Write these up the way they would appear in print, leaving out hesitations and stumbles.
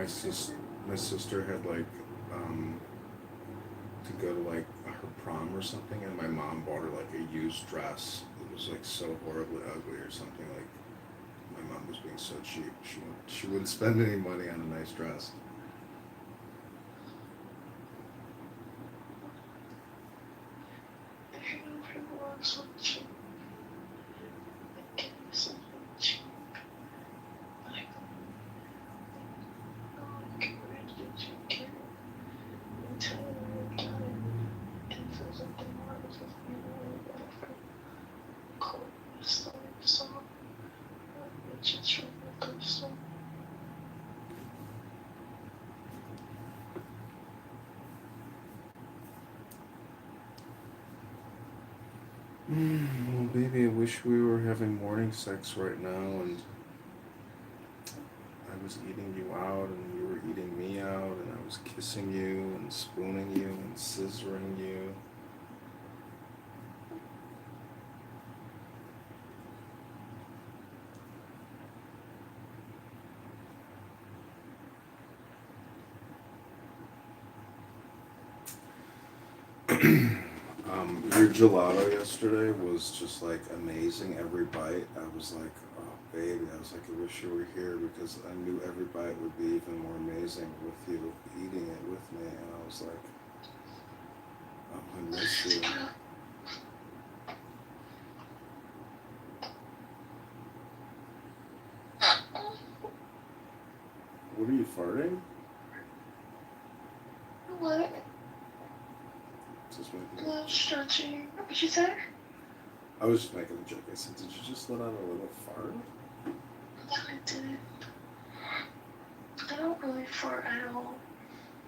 my my sister had like um, to go to like her prom or something, and my mom bought her like a used dress. It was like so horribly ugly or something. Like my mom was being so cheap. She wouldn't spend any money on a nice dress. If you know people want something cheap, like give me something cheap. Like, oh, get ready to take care until you're done. And if there's something more, it's just you really better for cold stuff. So, it's just really good stuff. Well, baby, I wish we were having morning sex right now, and I was eating you out, and you were eating me out, and I was kissing you, and spooning you, and scissoring you. Your gelato yesterday was just like amazing. Every bite, I was like, oh, baby. I was like, I wish you were here because I knew every bite would be even more amazing with you eating it with me. And I was like, oh, I miss you. What are you farting? What? Just making. Not stretching. What you say? I was just making a joke. I said, did you just let out a little fart? No, I didn't. I don't really fart at all.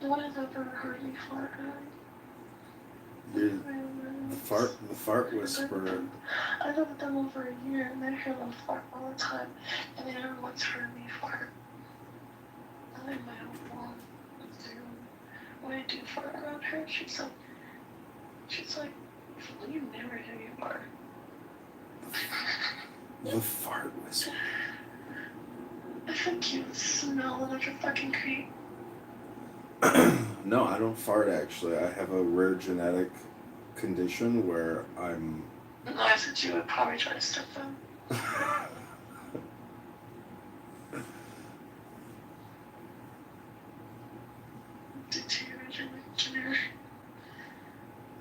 No one has ever heard me fart. You're the fart whisperer. I've been with them over a year and they hear them fart all the time. And they never once heard me fart. Not in my own mom. When I do fart around her, she's like, well, you never hear me fart. The fart whisperer. I think you smell like a fucking creep. No, I don't fart actually. I have a rare genetic condition where I'm. No, I said you would probably try to step them. Deteriorating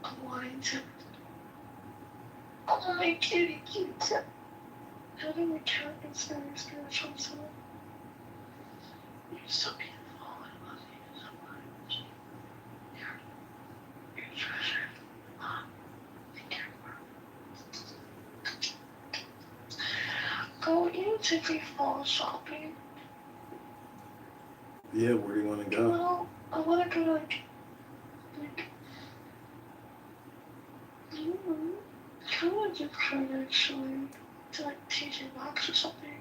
I'm wanting to. Oh my kitty, cute. Having a cat is very spiritual, so you're so beautiful. I love you so much. You're a treasure. Thank you. Go, you take me fall shopping. Yeah, where do you want to go? Well, I want to go like kind of like your friend actually to like TJ Maxx or something.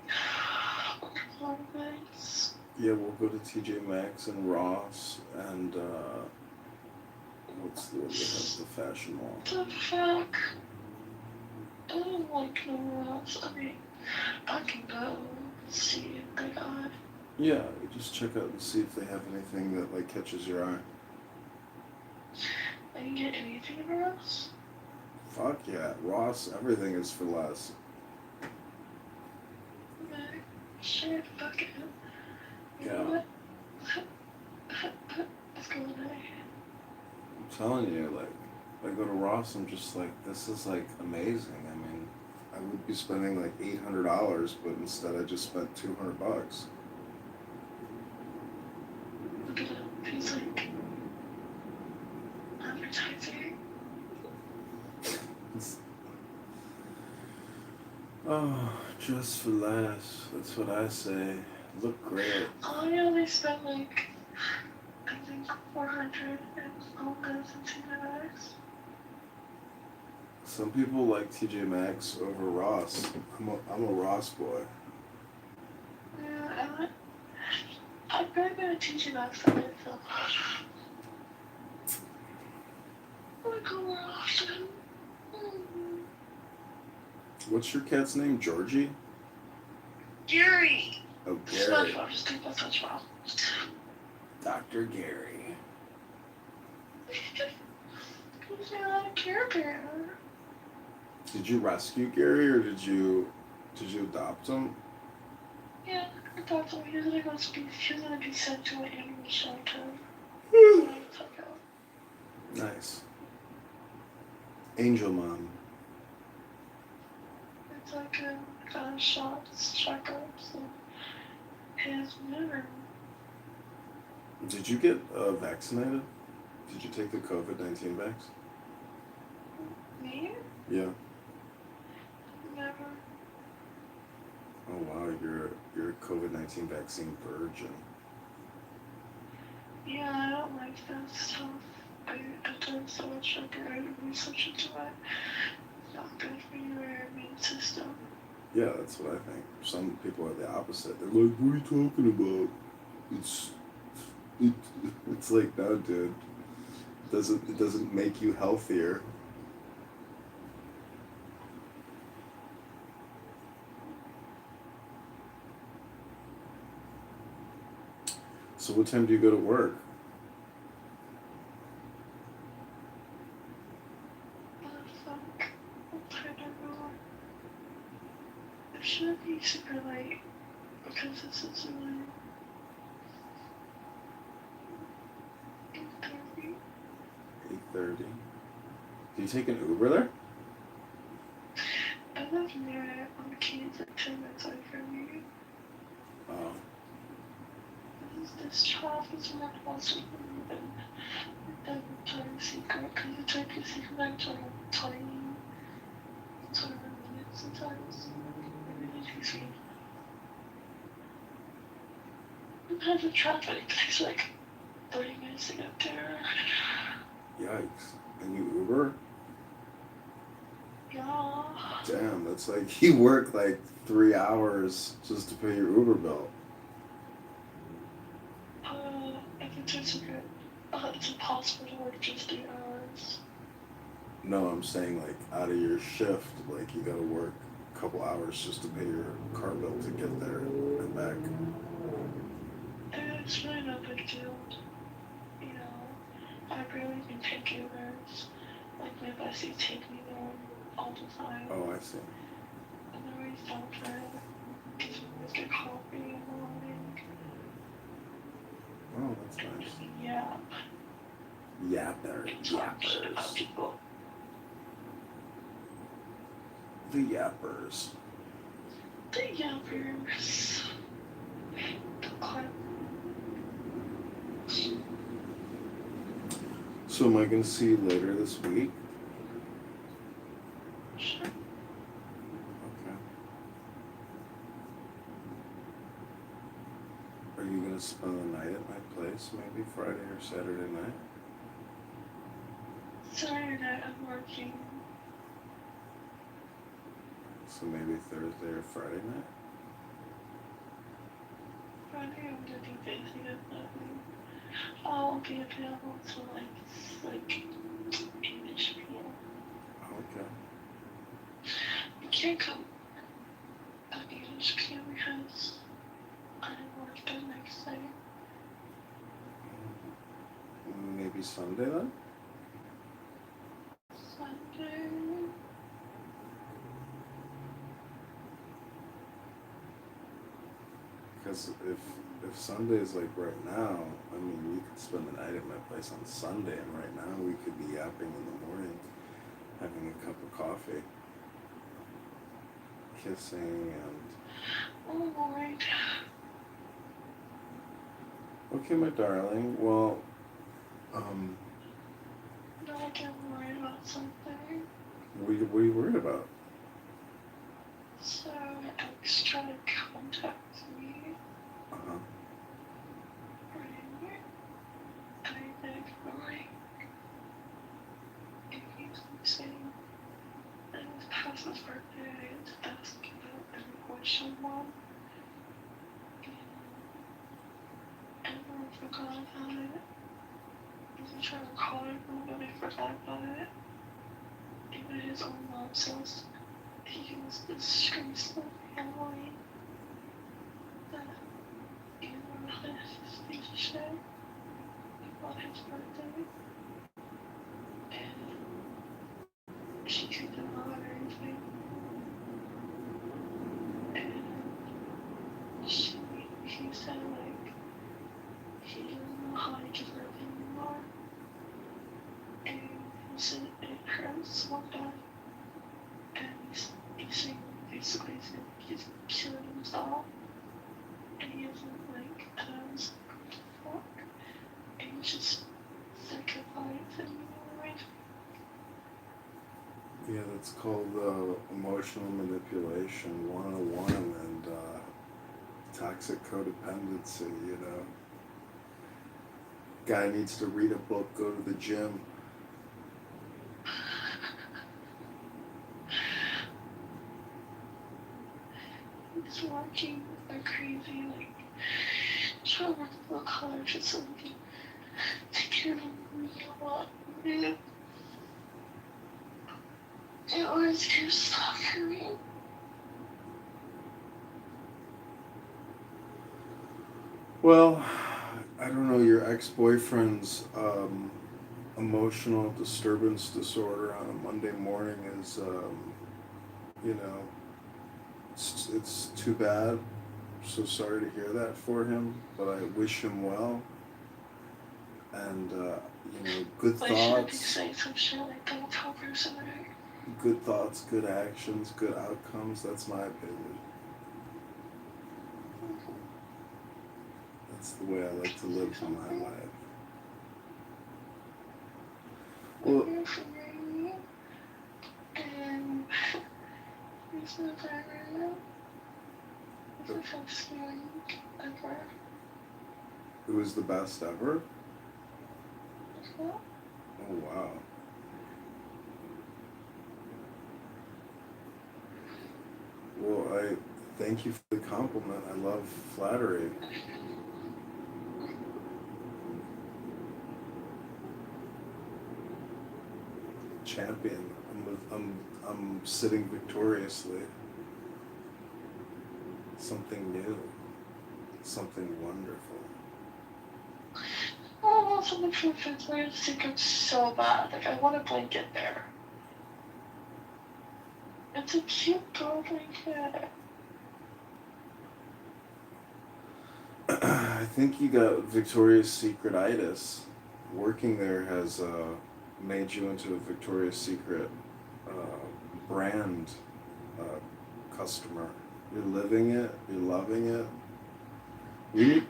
Or Vans. Yeah, we'll go to TJ Maxx and Ross and what's the one that has the fashion mall? The fuck? I don't like nowhere else. I mean, I can go see if they got. Yeah, just check out and see if they have anything that like catches your eye. I can get anything for us. Fuck yeah, Ross, everything is for less. Okay, sure, fuck it. You know Yeah. what? Let's go today. I'm telling you, like, I go to Ross, I'm just like, this is like amazing. I mean, I would be spending like $800, but instead I just spent $200. Look at him. He's like advertising. Oh, just for less. That's what I say. Look great. Oh yeah, they spent like I think 400 and all goods and $2. Some people like TJ Maxx over Ross. I'm a Ross boy. Yeah, I'd probably go to TJ Maxx for it, so I would go more often. What's your cat's name? Georgie? Gary! Oh, Gary. SpongeBob, just think about SpongeBob. Dr. Gary. He's not a Care Bear. Did you rescue Gary or did you adopt him? Yeah, I thought so. He's gonna be sent to an animal shelter. So I took out. Nice. Angel Mom. It's like a kind of shots, checkups, and his liver. Did you get vaccinated? Did you take the COVID-19 vax? Me? Yeah. Never. Oh wow, you're a COVID-19 vaccine virgin. Yeah, I don't like that stuff. I done so much sugar. I didn't research into it. It's not good for your immune system. Yeah, that's what I think. Some people are the opposite. They're like, "What are you talking about? It's it, it's like, no, dude. It doesn't make you healthier." So what time do you go to work? What the fuck? I'm trying to know. It should be super late because this is really 8:30. 8:30. Do you take an Uber there? I live near it on the keys at 10 minutes away from me. Oh. This job is more closer than Victoria's Secret because Victoria's Secret nights are like 20 minutes sometimes. It really takes me. Sometimes the traffic takes like 30 minutes to get there. Yikes. And you Uber? Yeah. Damn, that's like you work like 3 hours just to pay your Uber bill. If Victoria's Secret, it's impossible to work just 8 hours. No, I'm saying like out of your shift, like you gotta work a couple hours just to pay your car bill to get there and back. It's really no big deal. You know, I barely even take Ubers. Like my bestie take me there all the time. Oh, I see. And then we stop for it. Because we always get coffee in the morning. Oh, that's nice. Yeah. Yappers. People. The yappers. The yappers. The clown. So am I gonna see you later this week? Sure. Okay. Are you gonna spend the night at my place, maybe Friday or Saturday night? Saturday night I'm working. So maybe Thursday or Friday night? Friday I'm gonna be busy definitely. I'll be available till like 8-ish p.m. Okay. You can't come at 8-ish p.m. because I work the next day. Maybe Sunday then? Sunday. Because if Sunday is like right now, I mean, you could spend the night at my place on Sunday, and right now we could be yapping in the morning, having a cup of coffee, kissing, and... Oh, Lord. Okay, my darling, well, Now I get worried about something. what are you worried about? So, ex tried to contact me. Uh-huh. Right? And I think, like, if he's saying that it was past his birthday, it's asking about any question mom. And everyone forgot about it. He's trying to call everyone, but they forgot about it. Even his own mom says he was disgraceful family that you know this piece of shit. on his birthday, and she took him out and everything, and he said like he doesn't know how to give her anymore, and he said it hurts so bad, and he's saying basically he's killing himself, and he isn't like fuck, and he's just sick of life and life. Yeah, that's called emotional manipulation 101 and toxic codependency, you know. Guy needs to read a book, go to the gym. He's working like crazy, like trying to work for college or something to get me a lot of money in order to stalk me. Well, I don't know, your ex-boyfriend's emotional disturbance disorder on a Monday morning is, you know, it's too bad. I'm so sorry to hear that for him, but I wish him well. And, you know, good Why should I be thoughts, saying some shit like don't tell person that good thoughts, good actions, good outcomes. That's my opinion. That's the way I like to live my life. Well, I'm for me, and he's not there right now. This is so scary ever. it was the best ever. Well, Oh wow. Well, I thank you for the compliment. I love flattery. Champion. I'm sitting victoriously. Something new. Something wonderful. I want something from Victoria's Secret so bad. Like, I want a blanket there. It's a cute girl blanket. I think you got Victoria's Secret-itis. Working there has made you into a Victoria's Secret brand customer. You're living it. You're loving it. We need,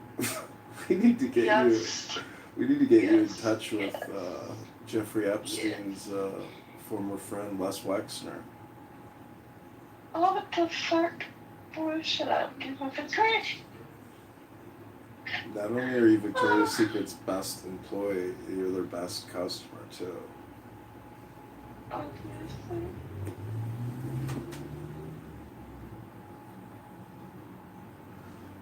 we need to get Yes. you. We need to get you in Yes. touch with Yes. Jeffrey Epstein's former friend Les Wexner. Oh, what the fuck? Boy, shut up. Give up. It's great. Not only are you Victoria's Secret's best employee, you're their best customer too. Obviously.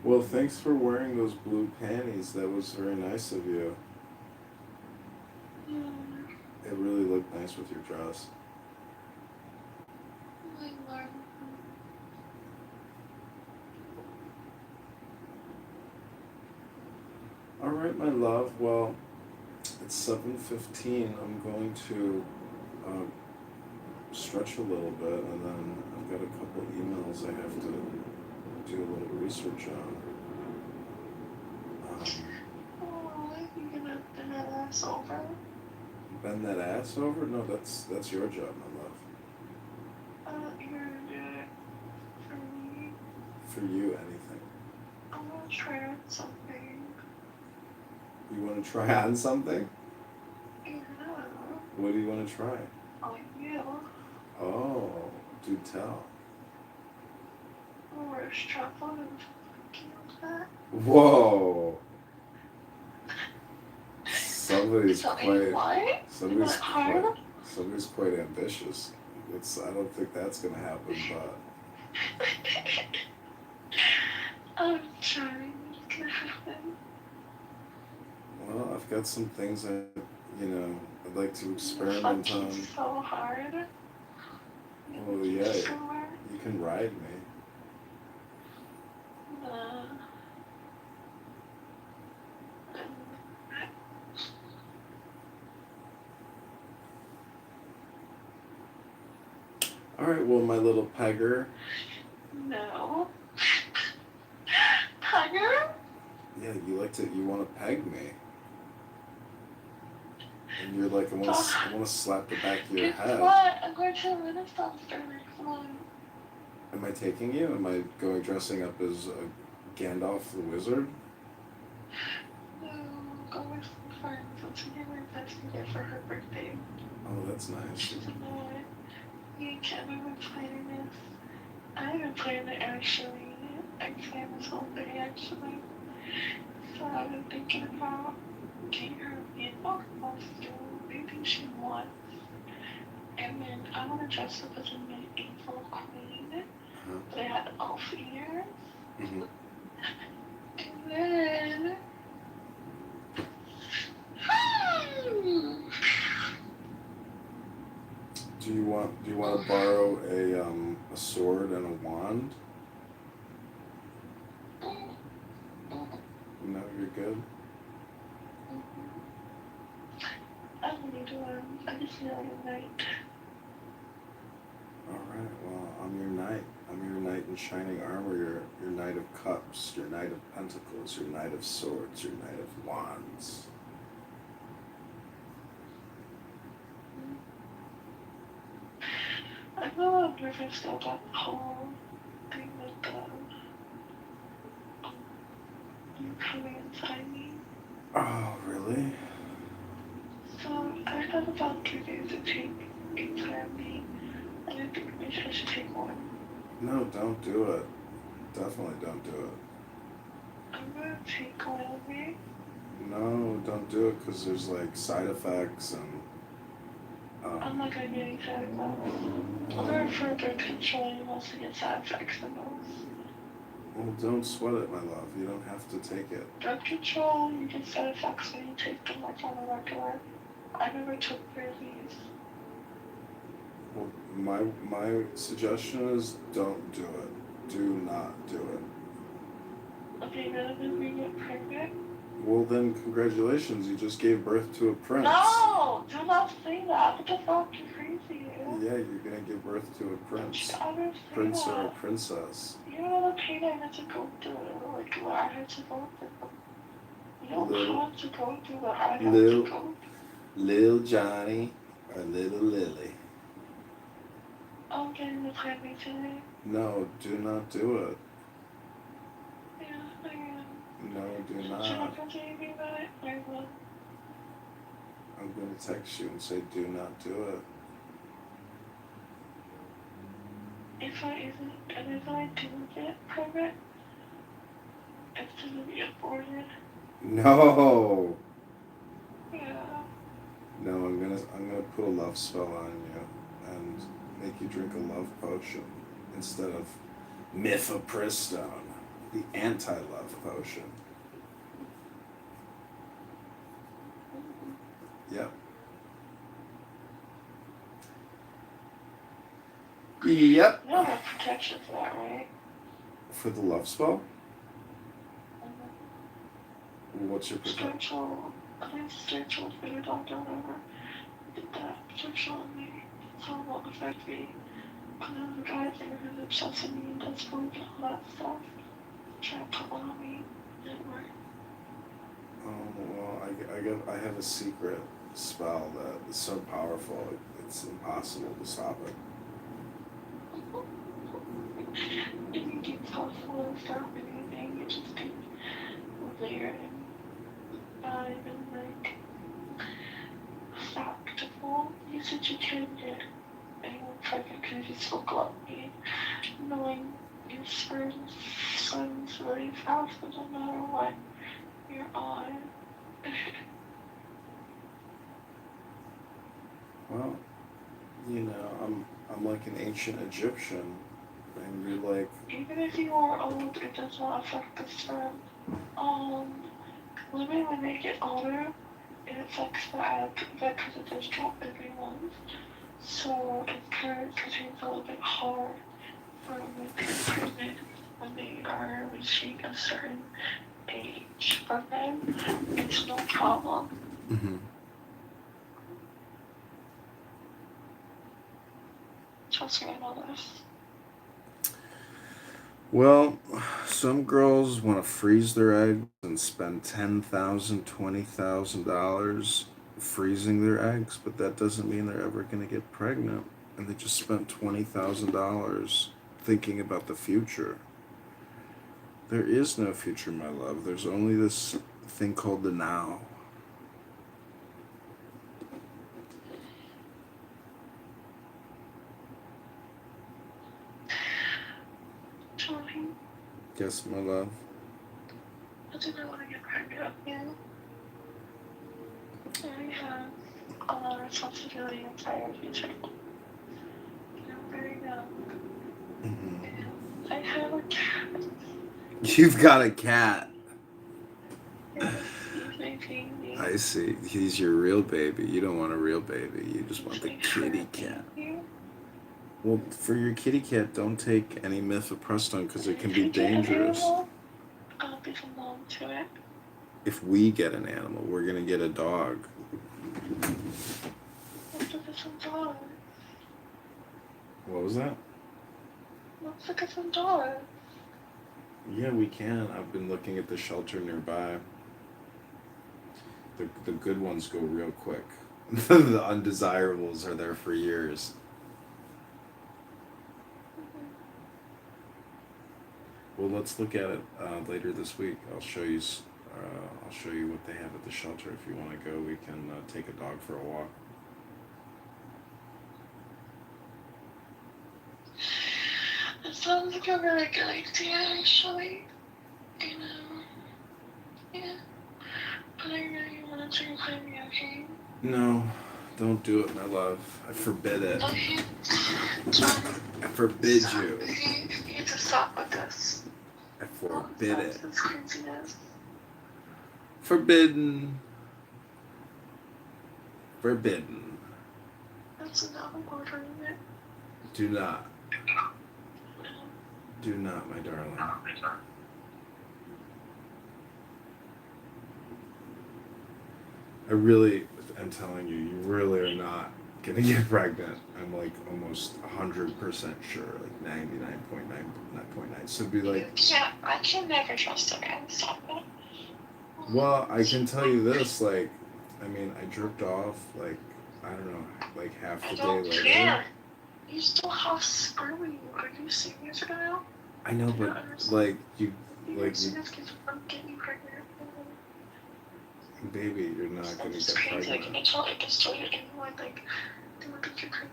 Well, thanks for wearing those blue panties. That was very nice of you. Yeah. It really looked nice with your dress. My lord. All right, my love. Well, it's 7:15. I'm going to stretch a little bit, and then I've got a couple emails I have to do a little research on. Oh, you gonna bend that ass over? Bend that ass over? No, that's your job, my love. You're gonna do it for me. For you, anything. I wanna try on something. You want to try on something? Yeah. What do you want to try? On you. Oh, do tell. We're a strap on and fucking with that. Whoa. Somebody's So, quite. what? Somebody's Hard? quite. Somebody's quite ambitious. I don't think that's gonna happen, but. I'm trying. It's gonna happen. Well, I've got some things I'd like to You're experiment fucking on. so hard. Oh yeah, Somewhere. you can ride me. Nah. Alright, well, my little pegger. No. Tiger? Yeah, you want to peg me. And you're like, I want to slap the back of your Guess head. what? I'm going to a Renaissance fair next month. Am I taking you? Am I going dressing up as Gandalf the Wizard? No, go with some friends. Let's get my best gift for her birthday. Oh, that's nice. She's annoyed. Me and Kim have been planning this. I haven't planned it actually. I planned this whole thing actually. So I've been thinking about getting her a Gandalf costume. Maybe she wants. And then I want to dress up as a medieval queen. But I had elf ears. Mm-hmm. And then... Do you want to borrow a sword and a wand? No, you're good. I don't need one. I just feel like a knight. Alright, well, I'm your knight. I'm your knight in shining armor, your knight of cups, your knight of pentacles, your knight of swords, your knight of wands. I'm a little nervous about the whole thing with you coming inside me. Oh, really? So I had about 2 days to take inside me, and I think maybe I should take one. No, don't do it. Definitely don't do it. I'm gonna take one of me. No, don't do it because there's like side effects and. I'm not gonna get any side effects. I'm gonna further control animals to get side effects the most. Well, don't sweat it, my love. You don't have to take it. Drug control, you get side effects when you take them like on a regular. I never took these. Well, my suggestion is don't do it. Do not do it. Okay, rather than we get pregnant. Well, then, congratulations. You just gave birth to a prince. No! Do not say that. What the fuck? You're crazy. Yeah, you're gonna give birth to a prince. Prince or a princess. You know the pain I had to go through, like what I had to go through. You don't have to go through what I had to go through. Lil Johnny or Little Lily. I'm getting the plan me today. No, do not do it. Yeah, I am. No, do You're not. not gonna tell me about it? I will. I'm gonna text you and say do not do it. If I do get pregnant, it's gonna be aborted. No. Yeah. No, I'm gonna put a love spell on you and make you drink a love potion instead of mifepristone, the anti-love potion. Yep. Yep. You don't have protection for that, right? For the love spell? What's your protection? Spiritual for your doctor, whatever. Did that protection on me. So it won't affect me. Because there's a guy there who's obsessed with me and does believe in all that stuff. Trying to put one on me. Didn't work. Oh, well, I have a secret spell that is so powerful it's impossible to stop it. If you keep possible to stop anything, you just keep layered and not even like stop to fall. You said you couldn't get anyone pregnant because you spoke about me, knowing your sperm swims really fast, but no matter what you're on. Well, you know, I'm like an ancient Egyptian, and you're like. Even if you are old, it does not affect the sperm. Women when they get older, it affects the egg because it does drop every month. So it contains a little bit hard for women to get pregnant when they are reaching a certain age. For men, it's no problem. Mm-hmm. Trust trust me, I know this. Well, some girls want to freeze their eggs and spend $10,000, $20,000 freezing their eggs, but that doesn't mean they're ever going to get pregnant. And they just spent $20,000 thinking about the future. There is no future, my love. There's only this thing called the now. Johnny, Yes, my love. I do not want to get pregnant again. I have a lot of responsibility inside my future. I'm very young. Mm-hmm. And I have a cat. You've got a cat. Yes, he's my baby. I see. He's your real baby. You don't want a real baby. You just want He's the my kitty fur cat. baby. Well, for your kitty cat, don't take any mifepristone because it can be If I get an dangerous. animal, I'll be the mom to it. If we get an animal, we're gonna get a dog. Let's look at some dogs. What was that? Let's look at some dogs. Yeah, we can. I've been looking at the shelter nearby. The good ones go real quick. The undesirables are there for years. Well, let's look at it later this week. I'll show you. I'll show you what they have at the shelter. If you want to go, we can take a dog for a walk. It sounds like a really good idea, actually. You know, yeah. But I really want to drink with me, okay? No, don't do it, my love. I forbid it. Okay. John, I forbid stop. you. Okay? You need to stop with this. I forbid it. This craziness. Forbidden. Forbidden. That's enough. I'm ordering it. Do not. Do not, my darling. I really am telling you, you really are not gonna get pregnant. I'm like almost 100% sure, like 99.9.9. So be like, I can never trust a man. Stop it. well, I can tell you this, like, I mean, I jerked off, like, I don't know, like half the I day don't later. care. You still have sperm in you. Are you serious right now? I know, but like you, like you, I'm getting pregnant. baby, you're not gonna It's get crazy. I pregnant. can't tell like a story to anyone. Like, they would think you're crazy.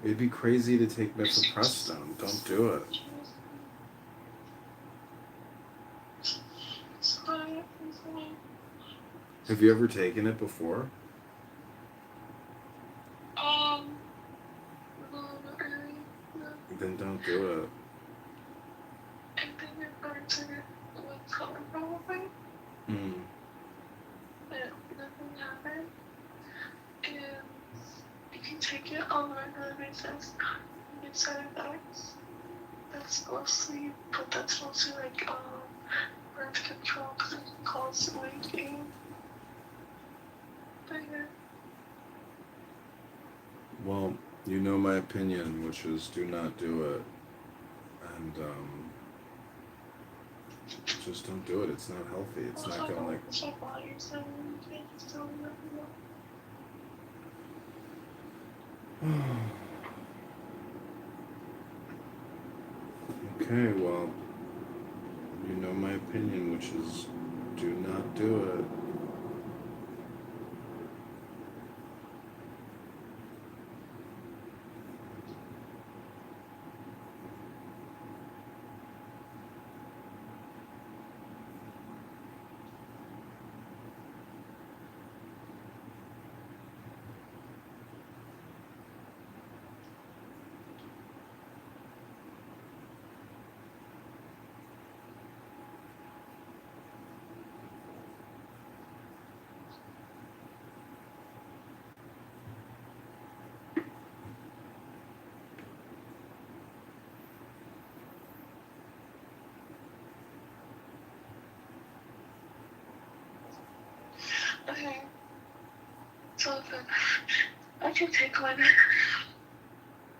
It'd be crazy to take mifepristone. Don't do it. It's fine. Have you ever taken it before? No, not really. No. Then don't do it. And then you're going to what's called probably. Mm. But nothing happened. And you can take it on a regular basis. You get side effects. That's mostly, but that's mostly like birth control because it can cause weight gain. But yeah. Well, you know my opinion, which is do not do it, and just don't do it. It's not healthy. It's not gonna like. It's like body or something. You can't just tell me nothing. Okay, well, you know my opinion, which is do not do it. Okay. So then, I can take one.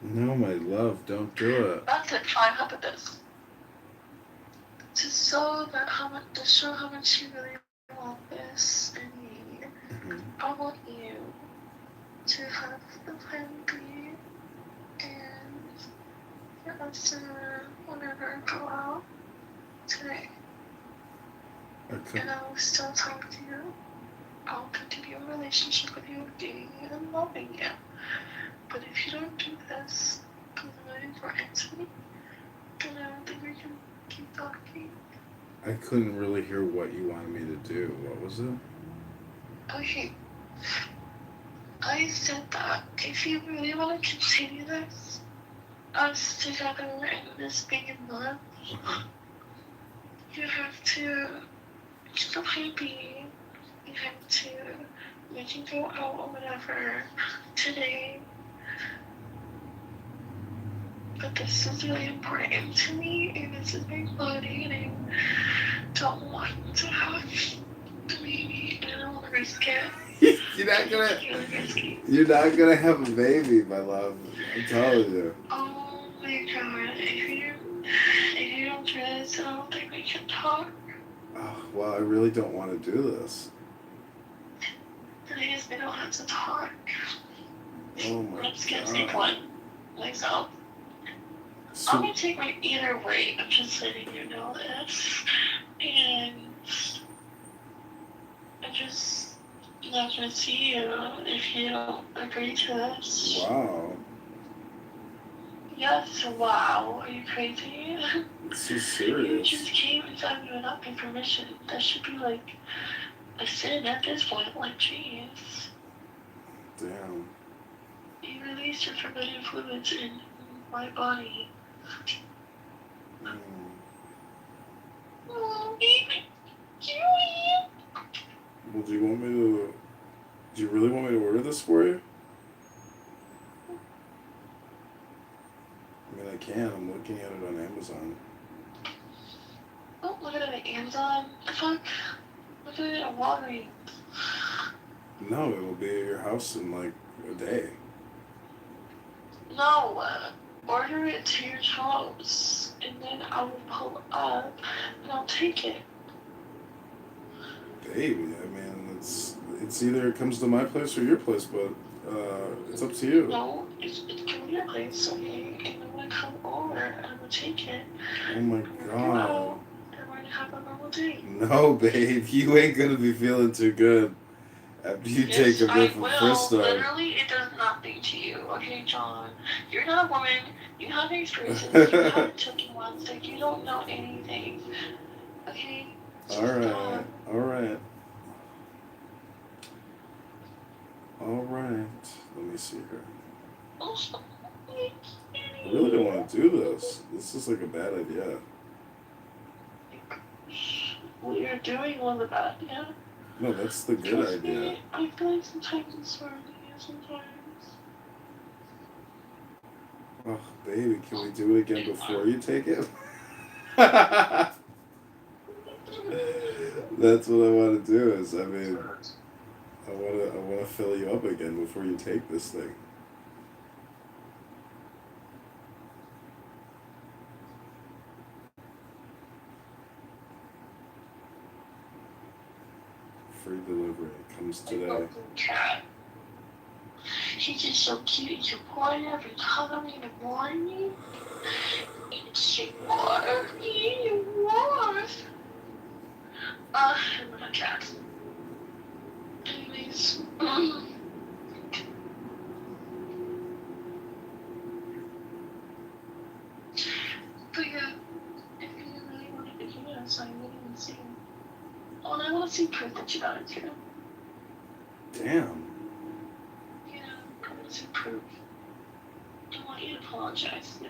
No, my love, don't do it. That's it, fine, how about this? To show how much you really want this and me, Mm-hmm. I want you to have the plan B and get us to whenever I go out today. Okay. And I will still talk to you. I'll continue a relationship with you, dating you and loving you. But if you don't do this, because it's really important to me, then I don't think we can keep talking. I couldn't really hear what you wanted me to do. What was it? Okay, I said that if you really want to continue this, us together and this being in love, Uh-huh. you have to still be. You have to, we can go out or whatever today, but this is really important to me, and this is my body, and I don't want to have the baby, and I don't want to risk it. you're not gonna. It's really risky. You're not gonna have a baby, my love. I'm telling you. Oh my god, if you don't do this, I don't think we can talk. Oh, well, I really don't want to do this. Please, we don't have to talk. Oh my I'm just gonna take god. one myself. I'm So, gonna take my either way. I'm just letting you know this. And I'm just not gonna see you if you don't agree to this. wow. Yes, wow. Are you crazy? This is You serious. just came inside me without my permission. That should be like a sin at this point. Like, jeez. Damn. You released your forbidden fluids in my body. Mm. Oh, baby. Julie. Well, do you want me to? Do you really want me to order this for you? I mean, I can. I'm looking at it on Amazon. Don't look at it on Amazon. Fuck. Look at it on Walgreens. No, it'll be at your house in like a day. No. Order it to your house. And then I will pull up and I'll take it. Baby, I mean, it's either it comes to my place or your place, but it's up to you. No, it's coming to your place, okay? And I'm gonna come over and I'm gonna take it. Oh my And we're gonna go god. out and we're gonna have a normal day. No, babe, you ain't gonna be feeling too good after you take Yes, a I bit from will. Fristo. Literally, it does nothing to you, okay, John? You're not a woman. You have experiences. You haven't taken one, so you don't know anything. Okay? Alright, alright, alright. Let me see here. I really don't want to do this. This is like a bad idea. What you're doing was a bad idea. No, that's the good Trust idea. me, I feel like sometimes it's hard to you sometimes. Oh, baby, can we do it again before you take it? That's what I want to do. Is I mean, I want to fill you up again before you take this thing. Free delivery comes today. Cat. He's just so cute and supportive and cuddle me in the morning. It's more. You want. I'm a cat. Anyways, but yeah, if you really want to do this, I really want to see. Oh, and I want to see proof that you got it too. Damn. Yeah, I want to see proof. I want you to apologize. Yeah.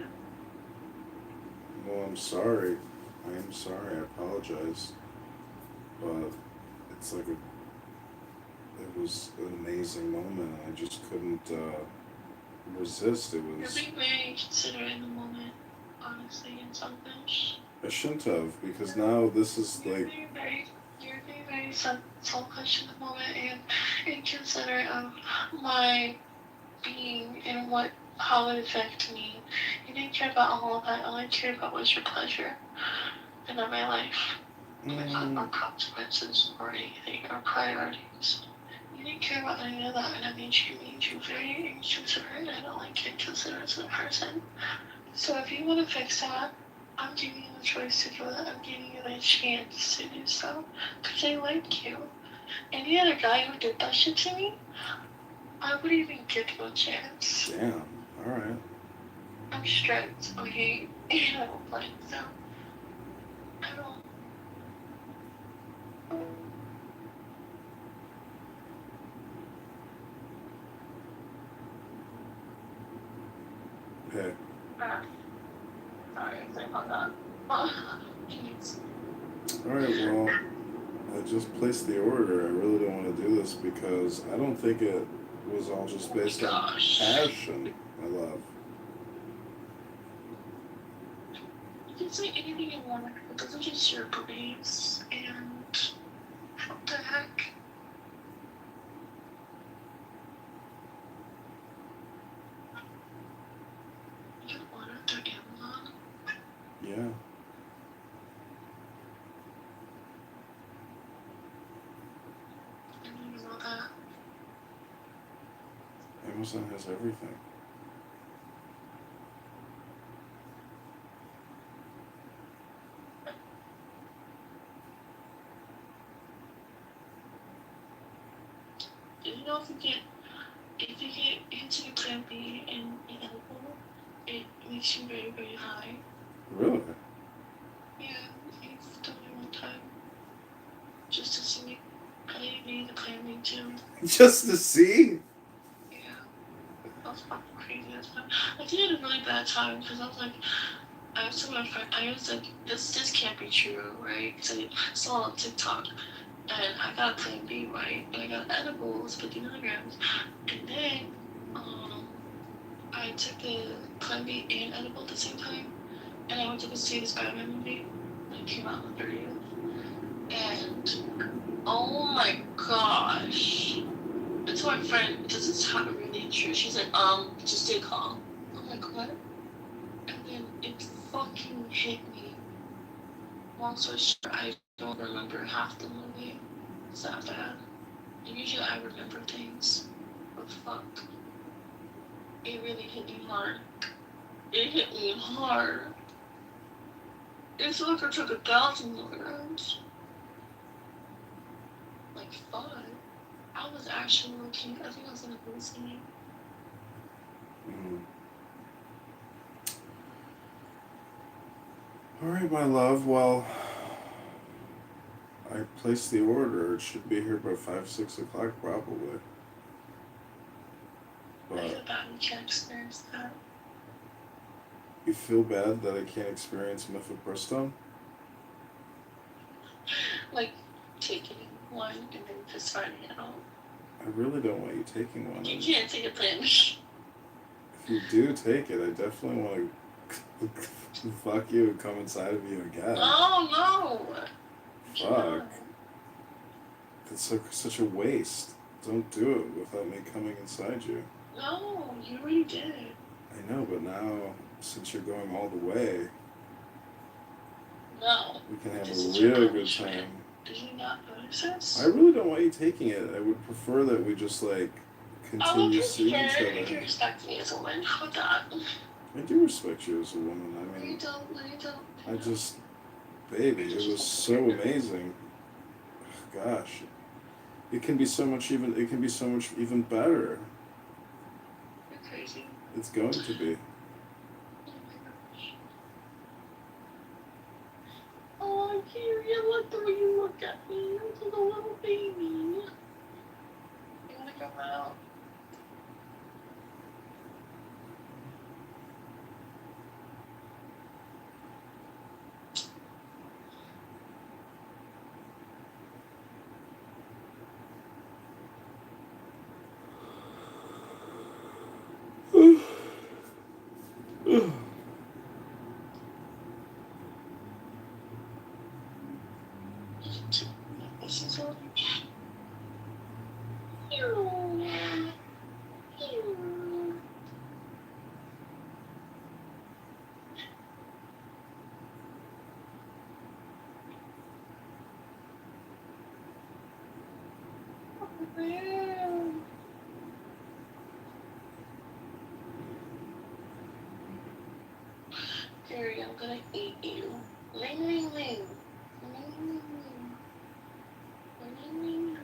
Well, I'm sorry. I am sorry. I apologize. But it's like it was an amazing moment. I just couldn't resist. It You're was. being very considerate in the moment, honestly, and selfish. I shouldn't have because now this is You're like. being very selfish in the moment and considerate of my being and what how it affected me. You didn't care about all of that. All I cared about was your pleasure and not my life. Or consequences or anything or priorities. You didn't care about any of that, and it made you very inconsiderate. I don't like inconsiderate as a person. So if you want to fix that, I'm giving you the choice to do that. I'm giving you the chance to do so. Because I like you. Any other guy who did that shit to me, I wouldn't even give you a chance. Damn. Alright. I'm strict, okay? And I don't play, so I don't. Hey. Sorry, I hung up. Jeez. Alright, well, I just placed the order. I really don't want to do this because I don't think it was all just based on passion, my love. You can say anything you want, but those are just your beliefs, and what the heck? You ordered through Amazon? Yeah. I didn't even know that. Amazon has everything. Do you know if you get into Plan B and edible, it makes you very, very high. Really? Yeah, you've told me one time. Just to see. I didn't need the Plan B too. Just to see? Yeah. That was fucking crazy as fuck. I did it a really bad time because I was like, I was telling my friend, I was like, this can't be true, right? Because I saw it on TikTok. And I got Plan B, right? And I got edibles, 50 milligrams. And then, I took the Plan B and edible at the same time. And I went to go see the Spider-Man movie. It came out on the 30th. And, oh my gosh. I told my friend, does this happen really true? She's like, just stay calm. I'm like, what? And then it fucking hit me. Long story short, I don't remember half the movie. It's that bad. Usually I remember things, but fuck. It really hit me hard. It hit me hard. It's like I took 1,000 milligrams. Like 5. I was actually looking, I think I was in a hallucinating. Alright, my love, well, I placed the order. It should be here by 5, 6 o'clock probably. But I feel bad you can't experience that. you feel bad that I can't experience mifepristone? Like, taking one and then just finding it out. I really don't want you taking one. You can't take a Plan B. If you do take it, I definitely want to fuck you and come inside of you again. Oh, no! Fuck. It's such a waste. Don't do it without me coming inside you. No, you already did. I know, but now, since you're going all the way, no, we can have this a is your real good punishment. time. Did you not notice this? I really don't want you taking it. I would prefer that we just, like, continue seeing each other. You respect me as a woman. How about that? I do respect you as a woman. I mean, You don't. I just, baby, it was so amazing. Gosh, it can be so much even better. You're crazy. It's going to be. Oh my gosh. Oh, Kiri, I love the way you look at me. You're like a little baby. You wanna come out? This is all. Mm. Gary, I'm gonna eat you. Ling ling ling. Ling ling ling. Ling ling ling.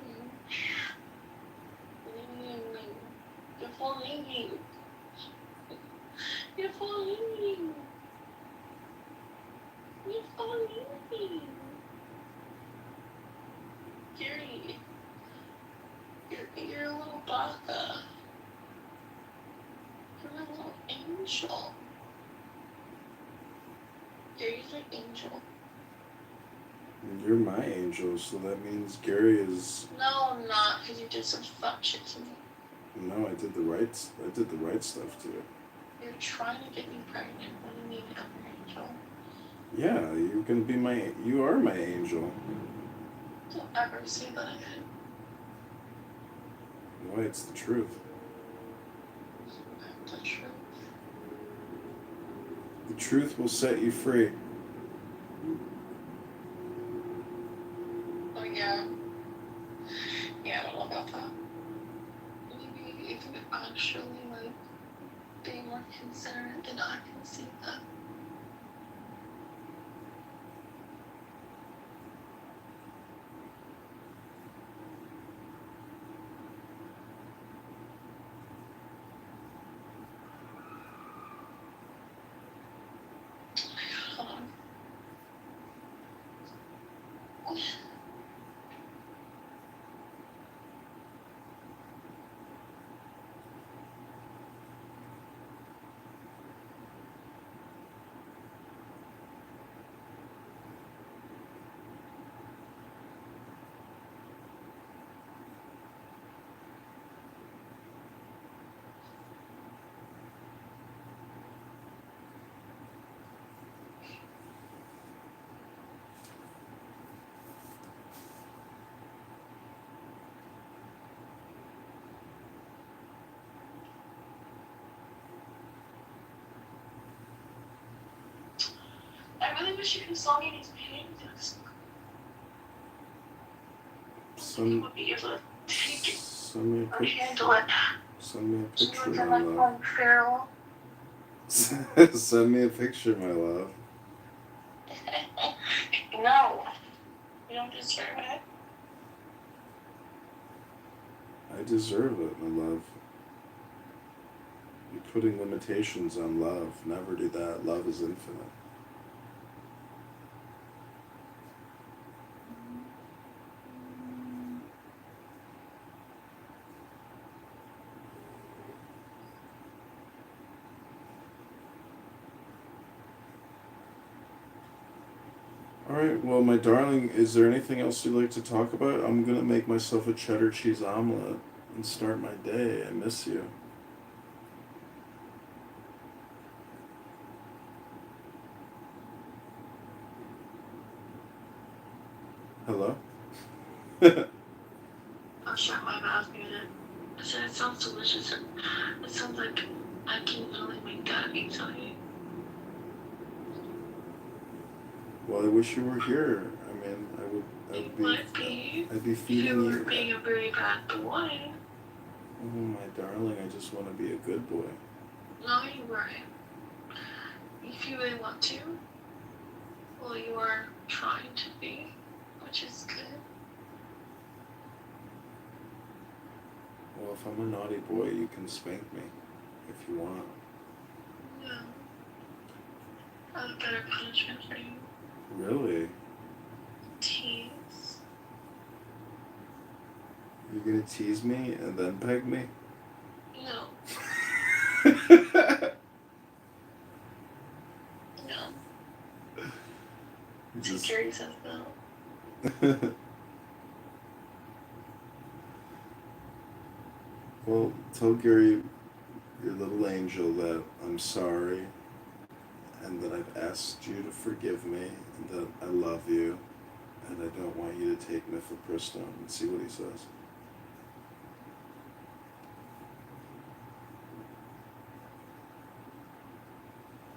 Ling ling ling. You're falling. You're falling. You're falling. Gary, you're a little baka. You're a little angel. Gary's an angel. You're my angel, so that means Gary is. No, I'm not, because you did some fuck shit to me. No, I did the right stuff to it. You're trying to get me pregnant. What do you mean I'm an angel? Yeah, you're gonna be you are my angel. Don't ever say that again. Why, it's the truth. The truth. The truth will set you free. Oh, yeah. Yeah, I don't know about that. Maybe if you actually, be more considerate, then I can see that. Hold on. I really wish you could saw me these paintings. You would be able to take it or handle it. Send me a picture, Look my at my love. phone, Feral. Send me a picture, my love. No. You don't deserve it. I deserve it, my love. You're putting limitations on love. Never do that. Love is infinite. Alright, well, my darling, is there anything else you'd like to talk about? I'm gonna make myself a cheddar cheese omelet and start my day. I miss you. Hello? I'll shut my mouth muted. I said it sounds delicious and it sounds like I can really make that easily. Well, I wish you were here. I mean, I'd be feeding you. you. Were being a very bad boy. Oh, my darling, I just want to be a good boy. No, you weren't. If you really want to, well, you are trying to be, which is good. Well, if I'm a naughty boy, you can spank me if you want. No. I have a better punishment for you. Really? Tease. You're gonna tease me and then peg me? No. No. Gary says no. Well, tell Gary, your little angel, that I'm sorry and that I've asked you to forgive me and that I love you and I don't want you to take mifepristone, and see what he says.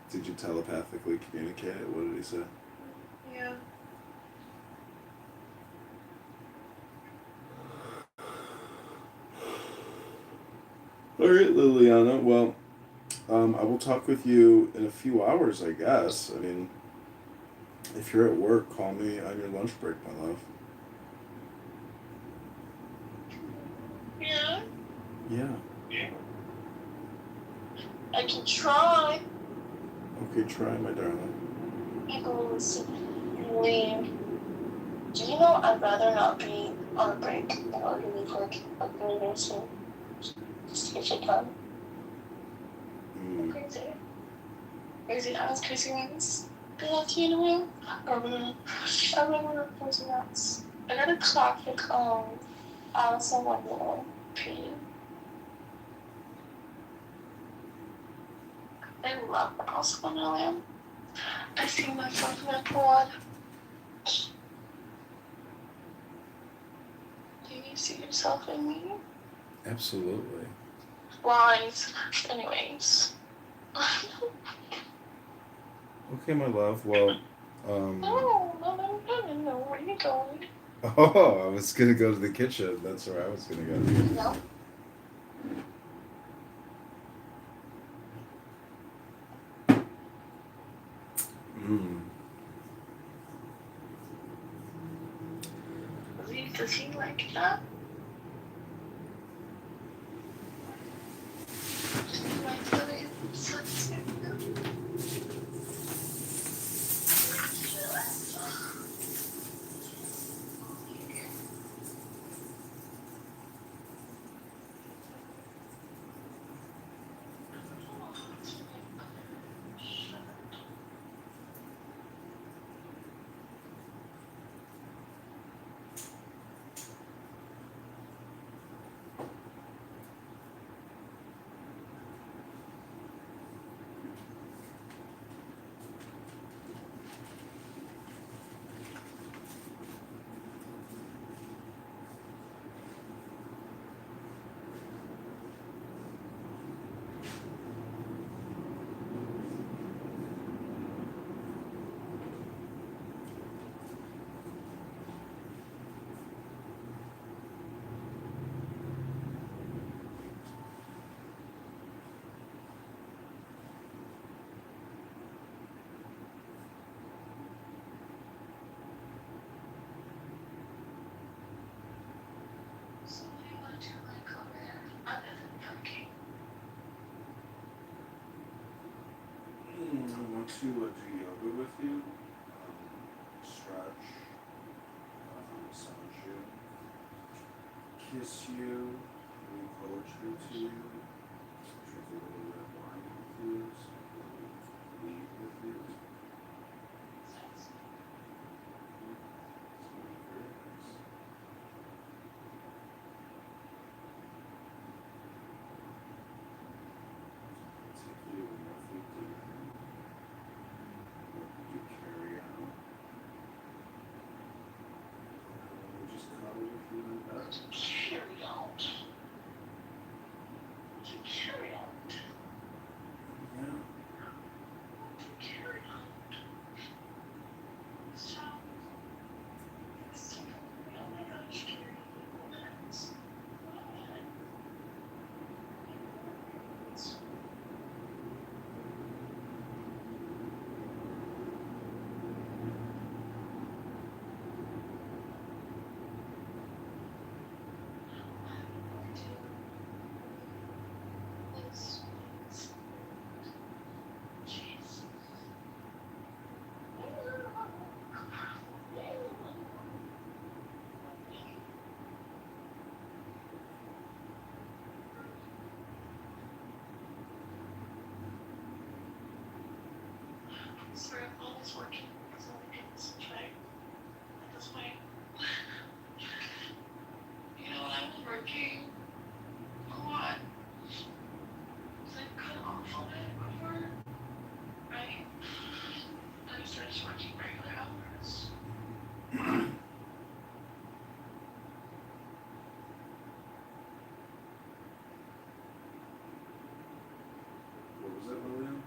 Did you telepathically communicate it? What did he say? Yeah. All right, Liliana. Well, I will talk with you in a few hours, I guess. I mean, if you're at work, call me on your lunch break, my love. Yeah, Yeah. I can try. Okay, try, my darling. I go listen. Leave. Do you know I'd rather not be on a break than already leave work like really very soon? Just to get shit done. Mm. Crazy. Crazy ass, crazy ones. Good luck to you in a while. I remember crazy nuts. I got a classic Alice in Wonderland painting. I love Alice in Wonderland. I see myself in that blood. Do you see yourself in me? Absolutely. Lies. Anyways. Okay, my love. Well, No. Where are you going? oh, I was gonna go to the kitchen. That's where I was gonna go. No. Mm. Does he like that? Does he like that I'm such So what do you want to do like over there? Other than cooking. I want to do yoga with you. Stretch. Massage you. Kiss you. Read poetry to you. Drink a little red wine with you. Read with you. Sounds Very nice. Take you roughly dinner. What did you carry out? We just cuddle with you in bed. carry out. To carry out. Yeah. To carry out. So, oh my gosh, carry out. Sorry, I'm always working because I'm getting this tray at this point. You know, when I was working a lot, so I cut off a bit before, right? I started working regular hours. What was that, Lillian?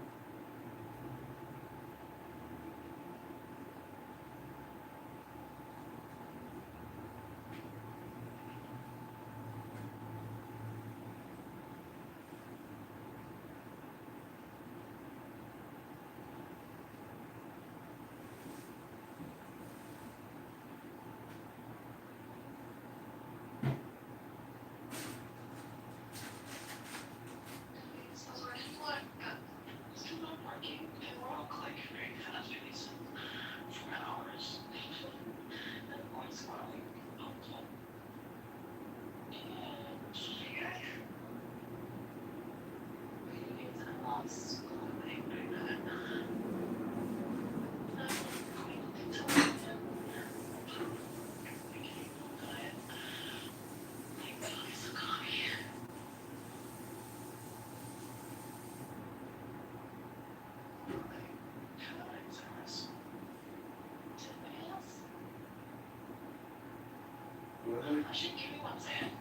Actually, give me 1 second.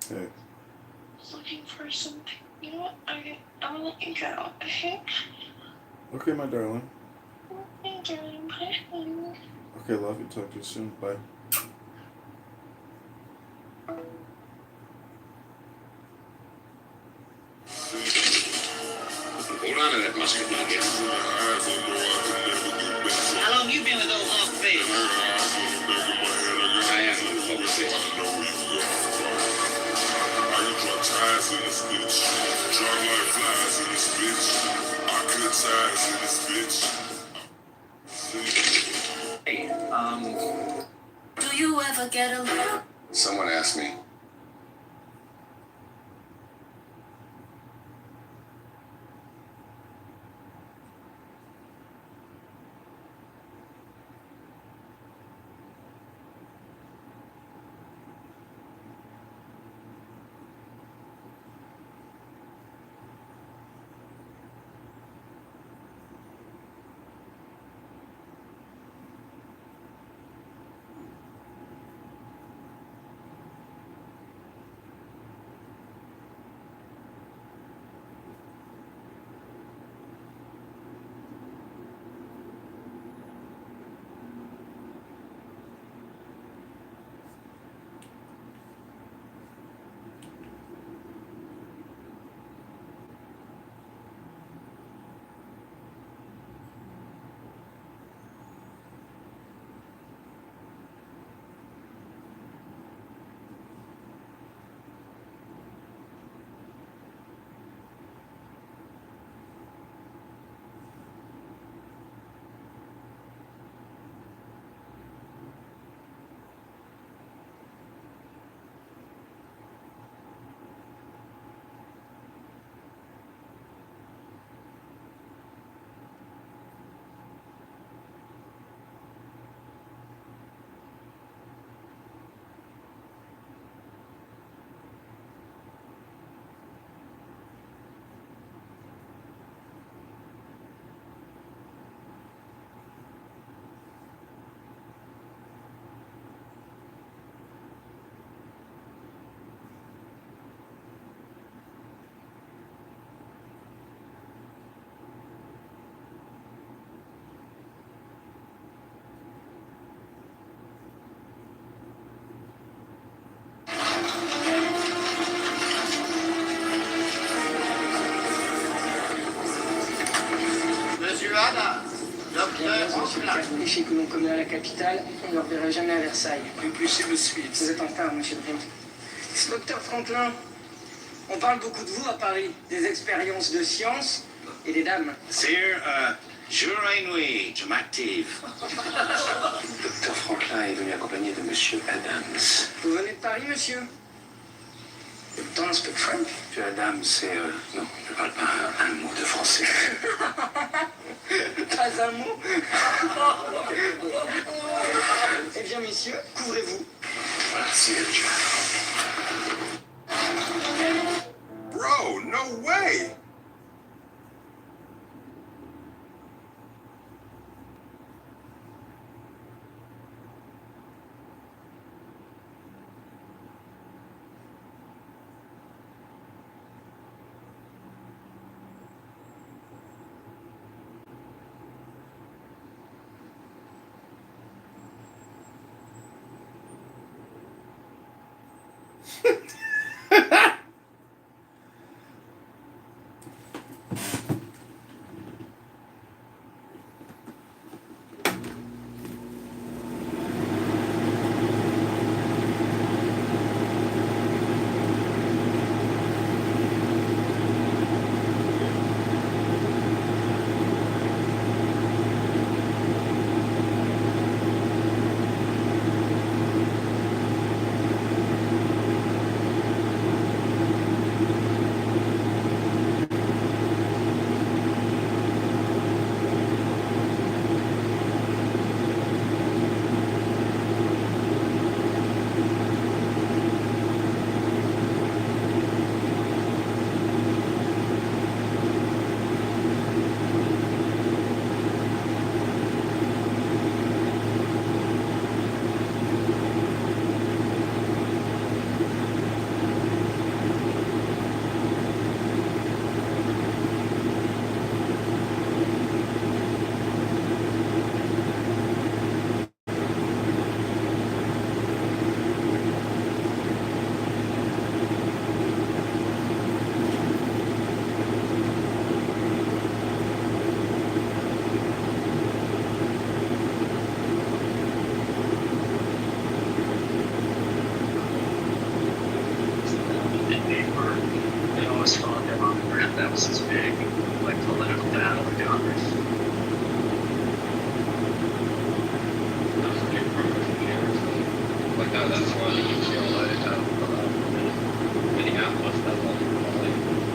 Hey. I was looking for something. You know what? I'm gonna let you go. Okay? Okay, my darling. Thank you. Bye. Okay, love you. Talk to you soon. Bye. Hold on to that musket bucket. How long you been with old Hawk Face? I am with Hawk Face. I can drop ties in this bitch. Drop like flies in this bitch. I cut ties in this bitch. Hey, do you ever get a little? Someone asked me. Monsieur le péché que l'on commet à la capitale, on ne le reverra jamais à Versailles. Le péché me suit. Vous êtes en retard, monsieur le président. Docteur Franklin, on parle beaucoup de vous à Paris, des expériences de science et des dames. Sire, jour et nuit, je m'active. Docteur Franklin est venu accompagné de Monsieur Adams. Vous venez de Paris, monsieur? You don't speak French? Monsieur Adams, c'est... non, je ne parle pas un mot de français. Pas un mot. Eh bien, messieurs, couvrez-vous. Voilà, c'est le job. Bro, no way!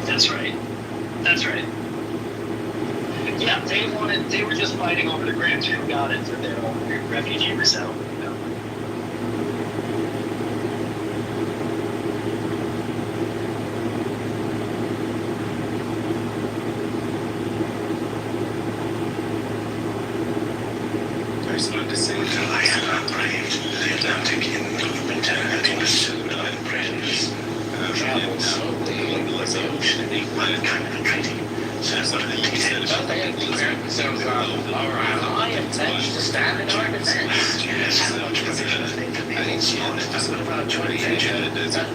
That's right. That's right. Yeah, they were just fighting over the grants who got it for their own refugee resettlement. There's no decision. I have outbraved the Atlantic in winter and understood impressions. Travel slowly over the ocean, mankind retreating. So what are the details? I intend to stand in our defense. Yes, how much provision has been for people? That's what about joint venture?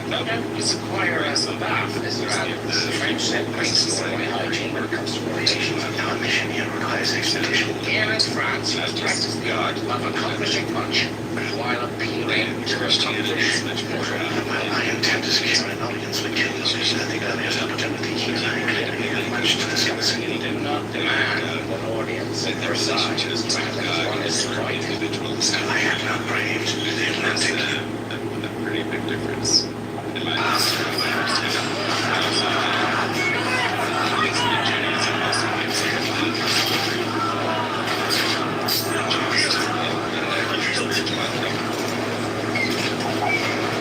No, it's acquire as a bath. The French said brings more hygiene when it comes to rotation. Our mission here requires expedition. Here in France, you practice the art of accomplishing much while appealing to the population. I intend to secure an audience with kings at the earliest opportunity. I clearly have much to discuss. You do not demand an audience at their side. One is right. Individuals. I have not braved the Atlantic. A pretty big difference. In my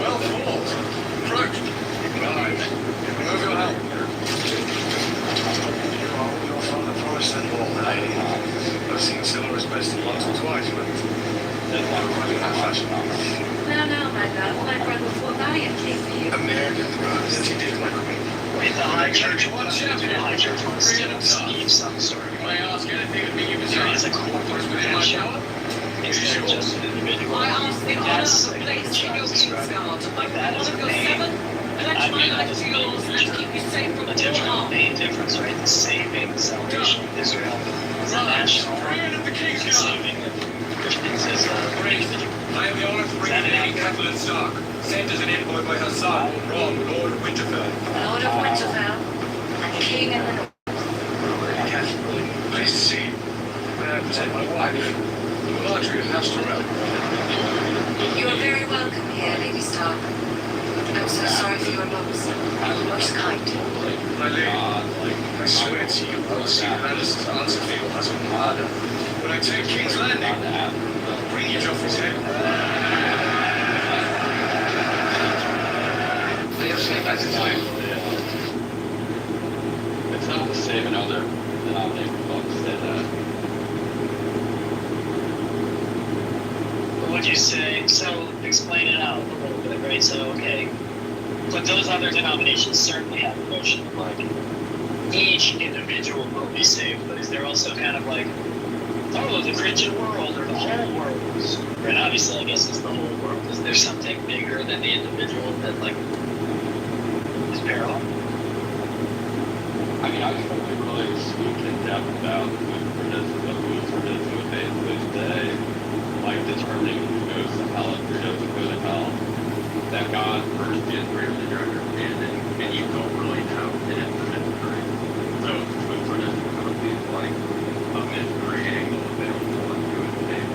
Well fought. Approach. Right. Remove your helmet. You are all your father promised and all, lady. I've seen Silver's best once or twice, but that's not quite in that fashion. No, my love. My brother fought valiantly for you. American brothers, as you did, my queen. Wait, the High Church wants to Steve some sort of I ask anything of me, you there is a corporate potential instead of just an individual. I asked the honor That's of a like place in your Kingsguard. like that One is of a your main. 7. Pledge I my mean, life to yours and keep you safe from all Potential harm. main difference, right? The saving the salvation of Israel as a national, and saving the Christians as an individual. I have the honor to bring you Lady Kathleen Stark, sent as an envoy by her son, Ron, Lord of Winterfell. Lord of Winterfell and King in the North. Kathleen, nice to see you. May I present my wife, Marjorie of House Tyrell. You are very welcome here, Lady Stark. I'm so sorry for your loss. Most kind. My lady, I swear to you, I will see Lannister's answer for your husband. When I take King's Landing, I'll bring you Joffrey's head. It's not the same in other denominations folks that What would you say? So explain it out a little bit, right? So okay, but those other denominations certainly have a notion of like each individual will be saved, but is there also kind of like, oh, the Christian world or the whole world? And obviously, I guess it's the whole world. Is there something bigger than the individual that like is parallel? I mean, I just want to really speak in depth about who's for this day, like determining who goes to hell and who doesn't go to hell. That God first gives really your understanding, and you don't really know an mystery. So it's sort of kind of these like a mystery angle available to you and things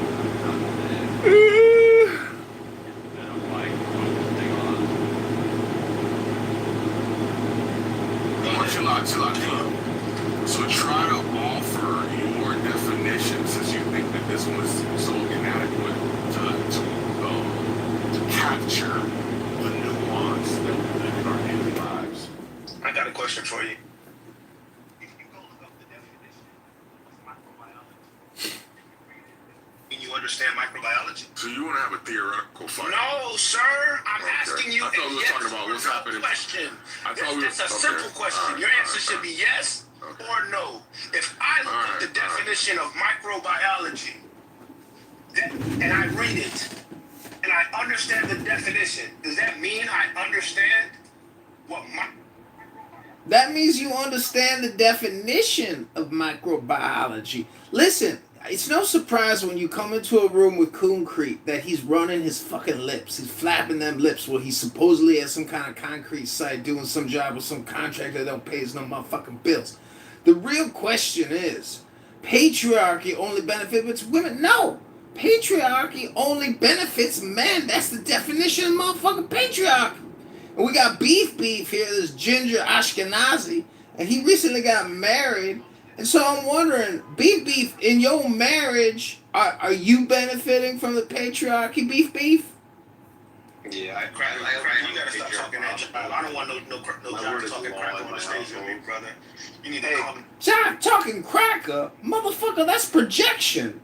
instead of like focusing on. Chill out. So try to offer your definition, since you think that this one is so inadequate to capture the nuance that in our daily lives. I got a question for you. If you go look up the definition of microbiology, can you understand microbiology? So you want to have a theoretical fight? No, sir. I'm asking you I thought a we were yes talking about or what's no happening. question. I thought we were That's a simple question. Your answer should be yes or no. If I look up the definition of microbiology and I read it and I understand the definition, does that mean I understand what That means you understand the definition of microbiology. Listen, it's no surprise when you come into a room with Concrete that he's running his fucking lips. He's flapping them lips while he's supposedly at some kind of concrete site doing some job with some contractor that don't pay his no motherfucking bills. The real question is, patriarchy only benefits women? No! patriarchy only benefits men. That's the definition of motherfucking patriarchy. And we got Beef here, this Ginger Ashkenazi, and he recently got married. And so I'm wondering, Beef, in your marriage, are you benefiting from the patriarchy, Beef? Yeah, you gotta stop talking that shit. I don't want no John talking crack on the stage with me, brother. You need to calm. John talking cracker? Motherfucker, that's projection.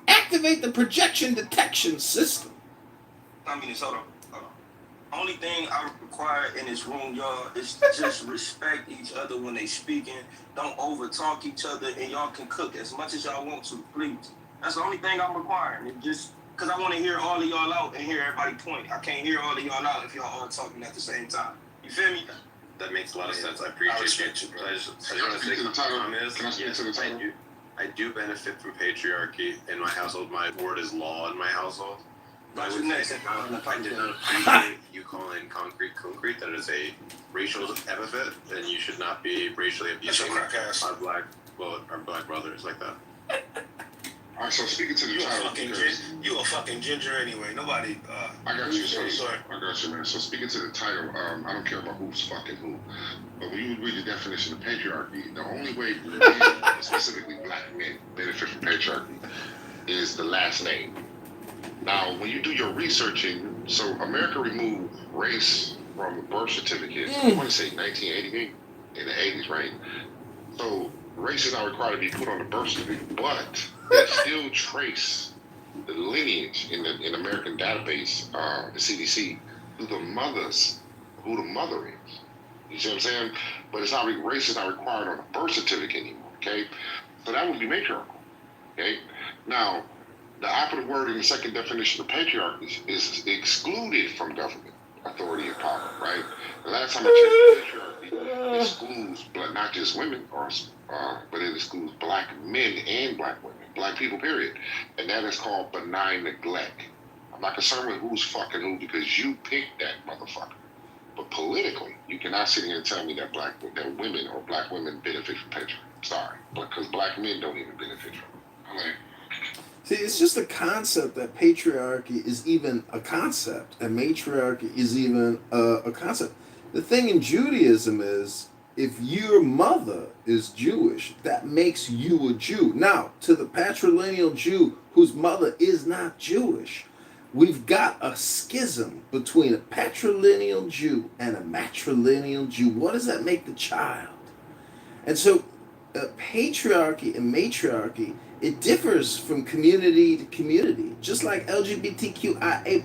Activate the projection detection system. I mean, hold on. Only thing I require in this room, y'all, is to just respect each other when they speaking. Don't over talk each other, and y'all can cook as much as y'all want to, please. That's the only thing I'm requiring. It just because I want to hear all of y'all out and hear everybody point. I can't hear all of y'all out if y'all all talking at the same time. You feel me? That makes a lot of sense. I appreciate you, bro. I just want to say the title on this. Can I speak to the title? I do benefit from patriarchy in my household. My word is law in my household. I did not appreciate you calling concrete. That is a racial epithet, and you should not be racially abusing our black brothers like that. All right, so speaking to the title, you a fucking ginger anyway. Nobody. I got you. I got you, man. So speaking to the title, I don't care about who's fucking who, but when you read the definition of patriarchy, the only way men, specifically black men, benefit from patriarchy is the last name. Now, when you do your researching, so America removed race from the birth certificate. I want to say 1988 in the 80s, right? So race is not required to be put on the birth certificate, but they still trace the lineage in the American database, the CDC, to the mothers, who the mother is. You see what I'm saying? But it's not race is not required on a birth certificate anymore. Okay, so that would be matriarchal. Okay, now the operative word in the second definition of patriarchy is excluded from government authority and power. Right? The last time I checked, patriarchy excludes not just women, but it excludes black men and black women, black people, period. And that is called benign neglect. I'm not concerned with who's fucking who because you picked that motherfucker. But politically, you cannot sit here and tell me that women or black women benefit from patriarchy. Sorry, because black men don't even benefit from it. See, it's just a concept that patriarchy is even a concept, and matriarchy is even a concept. The thing in Judaism is, if your mother is Jewish, that makes you a Jew. Now, to the patrilineal Jew whose mother is not Jewish, we've got a schism between a patrilineal Jew and a matrilineal Jew. What does that make the child? And so, patriarchy and matriarchy, it differs from community to community, just like LGBTQIA+.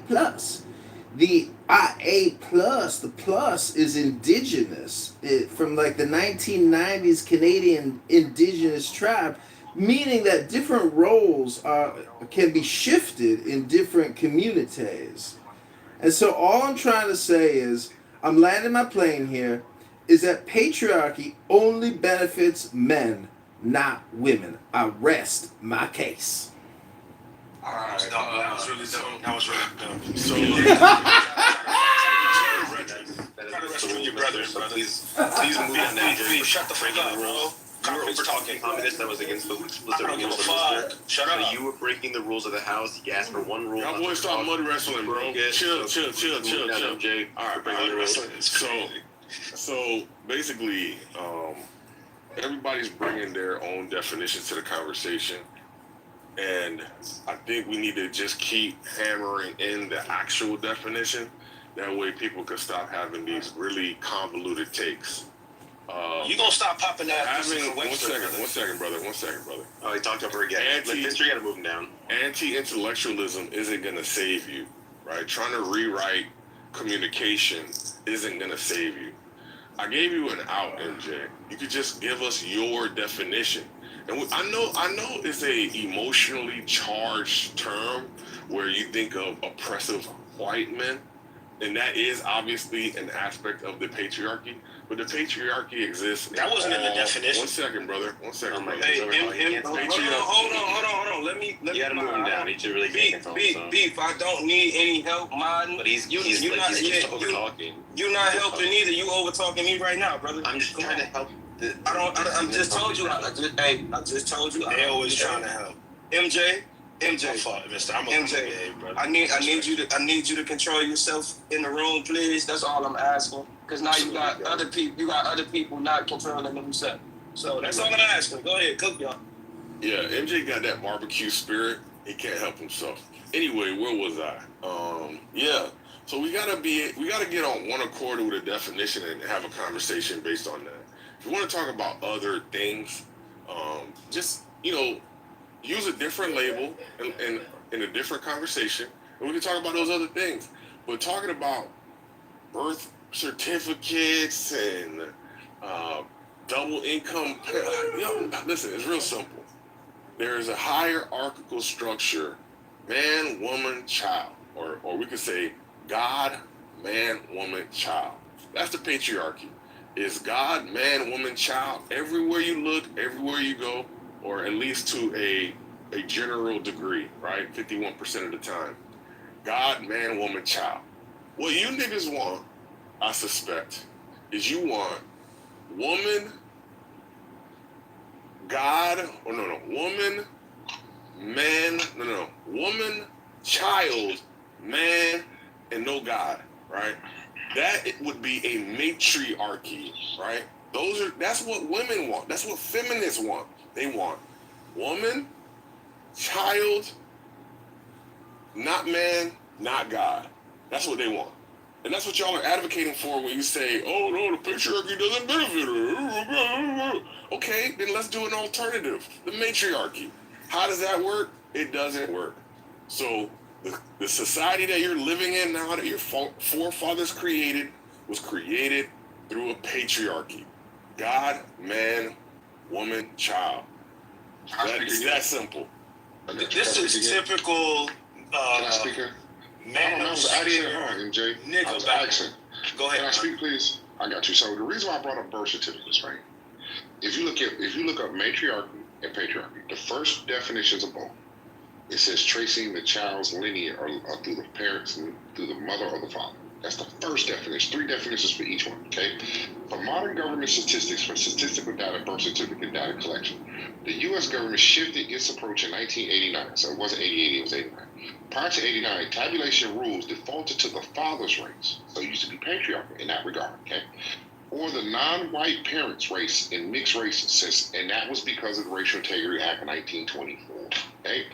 The IA+, the plus is indigenous, from like the 1990s Canadian indigenous tribe, meaning that different roles can be shifted in different communities. And so all I'm trying to say is, I'm landing my plane here, is that patriarchy only benefits men, not women. I rest my case. That was really dumb. That was really dumb. So, Try to rest with your brothers, brother. Please move on now. Please shut the fuck up, bro. You were talking communist that was against the I don't give a fuck. Shut up. You were breaking the rules of the house. You asked for one rule. y'all boys stop mud wrestling, bro. Chill. MJ. All right. So basically, everybody's bringing their own definition to the conversation. And I think we need to just keep hammering in the actual definition. That way people can stop having these really convoluted takes. You gonna stop popping that? One second, brother. Oh, he talked over again. History gotta move him down. Anti-intellectualism isn't gonna save you, right? Trying to rewrite communication isn't gonna save you. I gave you an out, MJ. You could just give us your definition. And I know it's a emotionally charged term where you think of oppressive white men, and that is obviously an aspect of the patriarchy. But the patriarchy exists. That wasn't in the definition. One second, brother. Hey, hold on. Let me. You gotta move him down. He should really get control. Beef. I don't need any help, Martin. But he's over talking. You're not helping either. You over talking me right now, brother. I'm just trying to help. I just told you. I just told you. They always trying to help. MJ, MJ, Mister, I'm a MJ, bro. I need you to control yourself in the room, please. That's all I'm asking. Because now you got other people not controlling themselves. So that's all I'm asking. Go ahead, cook y'all. Yeah, MJ got that barbecue spirit. He can't help himself. Anyway, where was I? Yeah. So we gotta get on one accord with a definition and have a conversation based on that. If you want to talk about other things, just use a different label and in a different conversation, and we can talk about those other things. But talking about birth certificates and double income, listen, it's real simple. There is a hierarchical structure, man, woman, child, or we could say God, man, woman, child. That's the patriarchy. Is God, man, woman, child everywhere you look, everywhere you go, or at least to a general degree, right? 51% of the time. God, man, woman, child. What you niggas want, I suspect, is you want woman, God, woman, man, woman, child, man, and no God, right? That it would be a matriarchy, right? That's what women want. That's what feminists want. They want woman, child, not man, not God. That's what they want. And that's what y'all are advocating for when you say, oh no, the patriarchy doesn't benefit her. Okay, then let's do an alternative. The matriarchy. How does that work? It doesn't work. So the society that you're living in now, that your forefathers created, was created through a patriarchy. God, man, woman, child. It's that simple. This is typical Can I speak here? man I of was asking, spirit MJ. nigga I was battle. asking. Go ahead. Can I speak, please? I got you. So the reason why I brought up birth certificates, right? If you look up matriarchy and patriarchy, the first definitions of both, it says tracing the child's lineage or through the parents, through the mother or the father. That's the first definition. 3 definitions for each one. Okay. For modern government statistics for statistical data, birth certificate data collection, the U.S. government shifted its approach in 1989. So it wasn't 88, it was 89. Prior to 89, tabulation rules defaulted to the father's race. So it used to be patriarchal in that regard. Okay. Or the non-white parents' race in mixed races, and that was because of the Racial Integrity Act of 1924. Okay.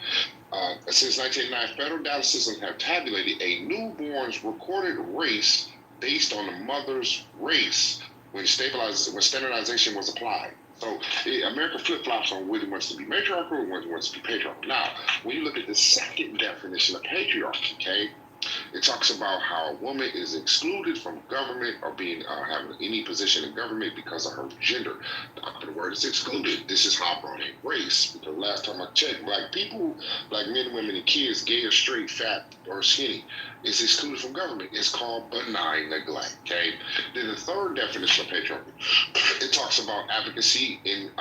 Since 1989, federal data systems have tabulated a newborn's recorded race based on the mother's race when standardization was applied. So America flip-flops on whether it wants to be matriarchal or whether it wants to be patriarchal. Now, when you look at the second definition of patriarchy, okay, it talks about how a woman is excluded from government or being having any position in government because of her gender. The word is excluded. This is how I brought in race, because last time I checked, black people, black men, women, and kids, gay or straight, fat or skinny, is excluded from government. It's called benign neglect. Okay. Then the third definition of patriarchy, it talks about advocacy in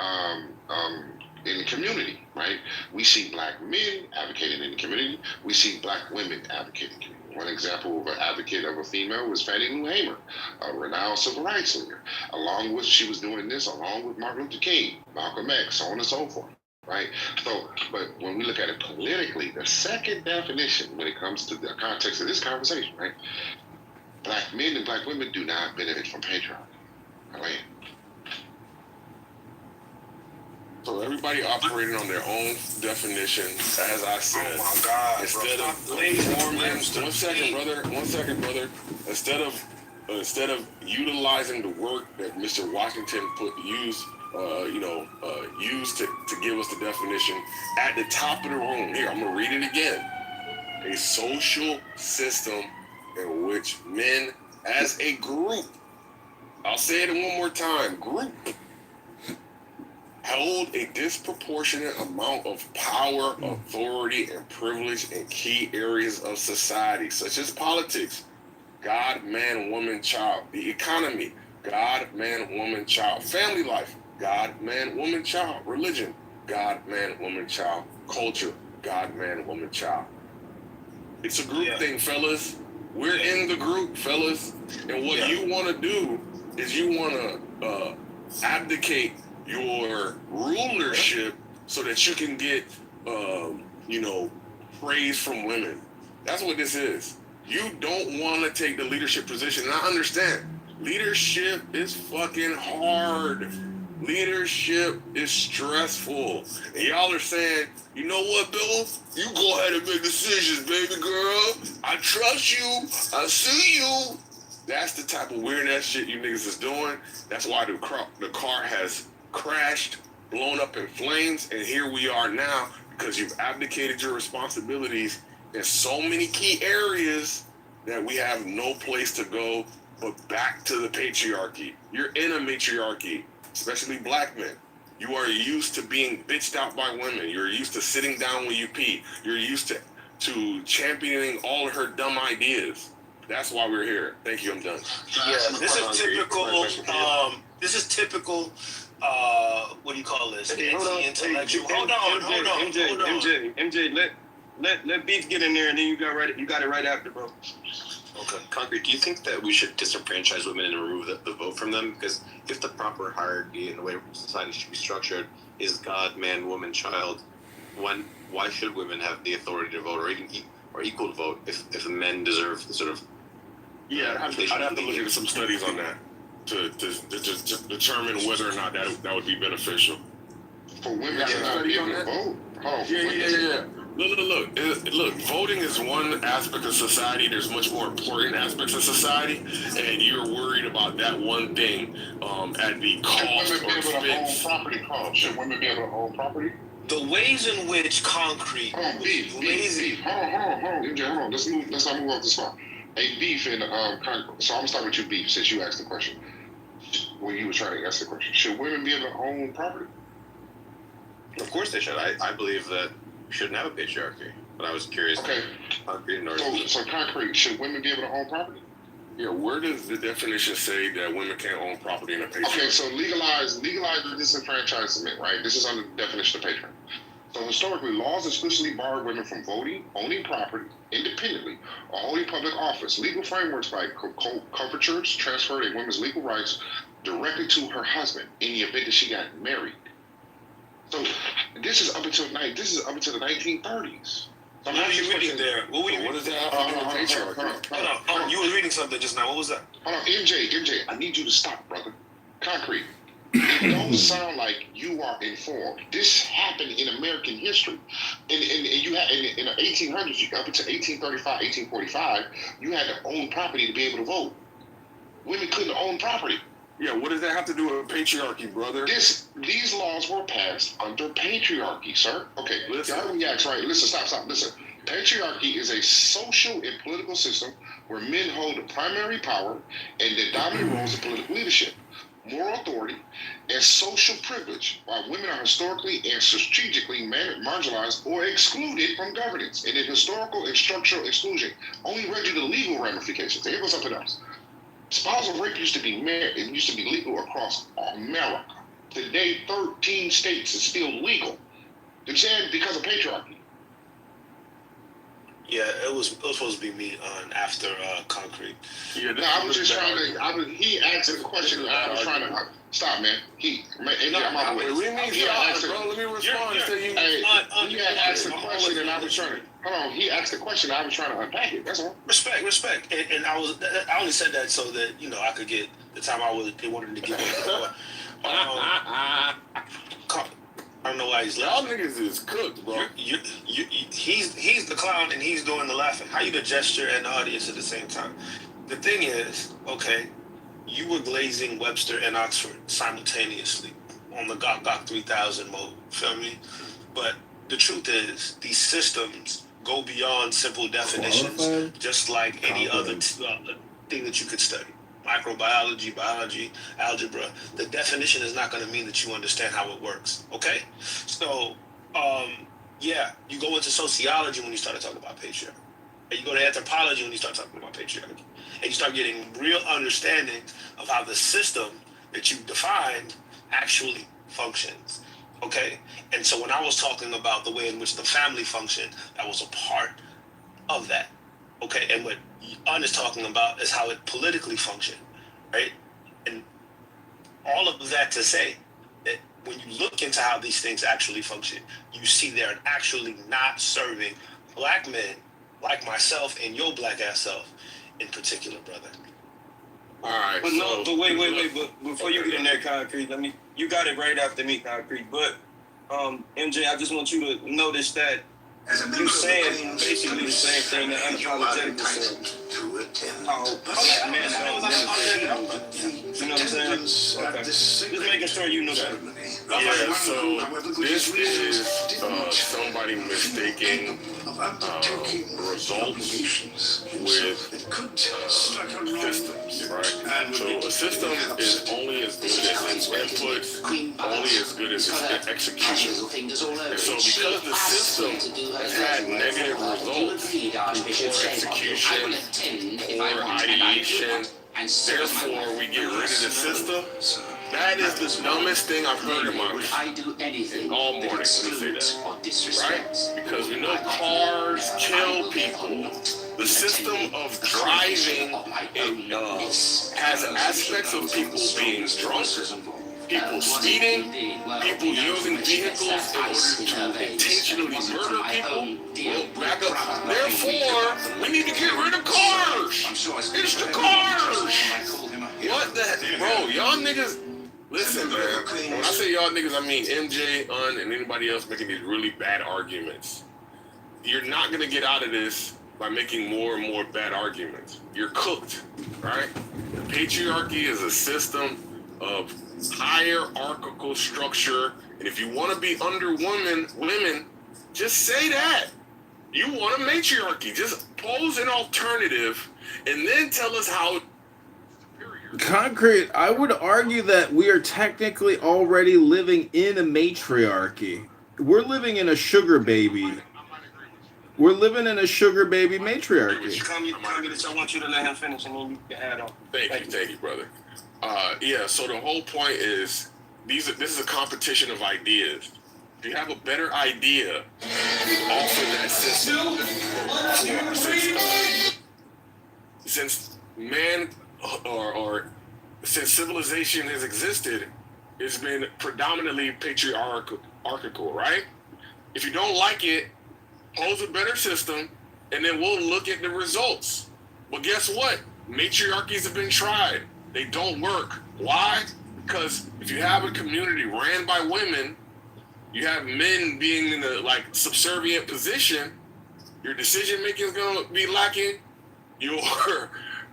the community, right? We see black men advocating in the community. We see black women advocating in the community. One example of an advocate of a female was Fannie Lou Hamer, a renowned civil rights leader. She was doing this along with Martin Luther King, Malcolm X, so on and so forth, right? So, but when we look at it politically, the second definition when it comes to the context of this conversation, right? Black men and black women do not benefit from patriarchy. Right? So everybody operating on their own definition, as I said. Oh my God, instead of forming, one second, brother. Instead of utilizing the work that Mr. Washington used to give us the definition at the top of the room. Here, I'm gonna read it again. A social system in which men, as a group, I'll say it one more time, group, held a disproportionate amount of power, authority, and privilege in key areas of society, such as politics, God, man, woman, child, the economy, God, man, woman, child, family life, God, man, woman, child, religion, God, man, woman, child, culture, God, man, woman, child. It's a group thing, fellas. We're in the group, fellas. And what you want to do is you want to abdicate your rulership so that you can get praise from women. That's what this is. You don't want to take the leadership position. And I understand. Leadership is fucking hard. Leadership is stressful. And y'all are saying, you know what, Bill? You go ahead and make decisions, baby girl. I trust you. I see you. That's the type of weird ass shit you niggas is doing. That's why the car has crashed, blown up in flames, and here we are now because you've abdicated your responsibilities in so many key areas that we have no place to go but back to the patriarchy. You're in a matriarchy, especially black men. You are used to being bitched out by women. You're used to sitting down when you pee. You're used to championing all of her dumb ideas. That's why we're here. Thank you. I'm done. Yeah, this is typical. This is typical. What do you call this? Anti-intellectual. Hold on. MJ, let Beef get in there, and then you got it right after, bro. Okay. Concrete, do you think that we should disenfranchise women and remove the vote from them? Because if the proper hierarchy and the way society should be structured is God, man, woman, child, why should women have the authority to vote or equal to vote if the men deserve the sort of... Yeah, I'd have to look into some studies on that to determine whether or not that would be beneficial. For women to not be able to vote? Yeah. Look, voting is one aspect of society. There's much more important aspects of society, and you're worried about that one thing at the cost or expense. Should women be able to own property? The ways in which concrete... Hold on. MJ, hold on. Let's not move off the spot. Hey, Beef and concrete. So I'm gonna start with you, Beef, since you asked the question. When you were trying to ask the question, should women be able to own property? Of course they should. I believe that we shouldn't have a patriarchy, but I was curious. Okay. So concrete, should women be able to own property? Yeah, where does the definition say that women can't own property in a patriarchy? Okay, so legalize the disenfranchisement, right? This is under the definition of patriarchy. So historically, laws explicitly barred women from voting, owning property independently, or holding public office. Legal frameworks by covertures transferred a woman's legal rights directly to her husband in the event that she got married. So this is up until the 1930s. So what were you reading there? What does that have to do with patriarchy? Hold on. You were reading something just now. What was that? Hold on, MJ, I need you to stop, brother. Concrete. It don't sound like you are informed. This happened in American history. And you had in the 1800s, up until 1835, 1845, you had to own property to be able to vote. Women couldn't own property. Yeah, what does that have to do with patriarchy, brother? These laws were passed under patriarchy, sir. Okay, y'all react, right? Listen, stop. Listen. Patriarchy is a social and political system where men hold the primary power and the dominant roles of political leadership, moral authority, and social privilege, while women are historically and strategically marginalized or excluded from governance. And in historical and structural exclusion, only read you the legal ramifications. Here goes something else. Spousal rape used to be legal across America. Today, 13 states is still legal. You understand? Because of patriarchy. Yeah, it was supposed to be me on after concrete. Yeah, no, I was just trying to. He asked a question. And I was trying to stop, man. I'm out of the way. Let me respond. He had asked a question, and I was trying to. Hold on. He asked a question. I was trying to unpack it. That's all. Respect. And I only said that so that I could get the time they wanted to give me. I don't know why he's laughing. Y'all niggas is cooked, bro. He's the clown and he's doing the laughing. How you the gesture and the audience at the same time? The thing is, okay, you were glazing Webster and Oxford simultaneously on the Gok 3000 mode. Feel me? But the truth is, these systems go beyond simple definitions, just like any other thing that you could study. Microbiology, biology, algebra. The definition is not going to mean that you understand how it works. Okay? So, you go into sociology when you start to talk about patriarchy. And you go to anthropology when you start talking about patriarchy. And you start getting real understanding of how the system that you defined actually functions. Okay? And so when I was talking about the way in which the family functioned, that was a part of that. Okay? And what Un is talking about is how it politically functioned, right? And all of that to say that when you look into how these things actually function, you see they're actually not serving black men like myself and your black ass self in particular, brother. All right. But no, but wait. But before you get in there, Concrete, you got it right after me, Concrete. But MJ, I just want you to notice that you're saying basically the same thing that Unapologetic was saying. How black men don't benefit. You know what I'm saying? Okay. Just making sure you know that. Yeah, so this is somebody mistaking results with systems, right? So a system is only as good as its inputs, only as good as its execution. And so because the system has had negative results through poor execution, poor ideation, therefore we get rid of the system. That is the dumbest thing I've heard in my life. All morning, let me say that. Right? Because we know cars kill people. The system of driving has aspects of people being drunk, people speeding, people using vehicles in order to intentionally murder people. Back up. Therefore, we need to get rid of cars. It's the cars. What the heck? Bro, y'all niggas... Listen, man. When I say y'all niggas, I mean MJ, and anybody else making these really bad arguments. You're not going to get out of this by making more and more bad arguments. You're cooked, right? The patriarchy is a system of hierarchical structure, and if you want to be under women, just say that. You want a matriarchy. Just pose an alternative, and then tell us how... Concrete, I would argue that we are technically already living in a matriarchy. We're living in a sugar baby. We're living in a sugar baby matriarchy. Communist, I want you to let him finish and then you can add on. Thank you, brother. Yeah, so the whole point is, this is a competition of ideas. If you have a better idea, offer that system. Since man... or since civilization has existed, it's been predominantly patriarchal, right? If you don't like it, pose a better system, and then we'll look at the results. But guess what? Matriarchies have been tried. They don't work. Why? Because if you have a community ran by women, you have men being in a subservient position, your decision making is going to be lacking.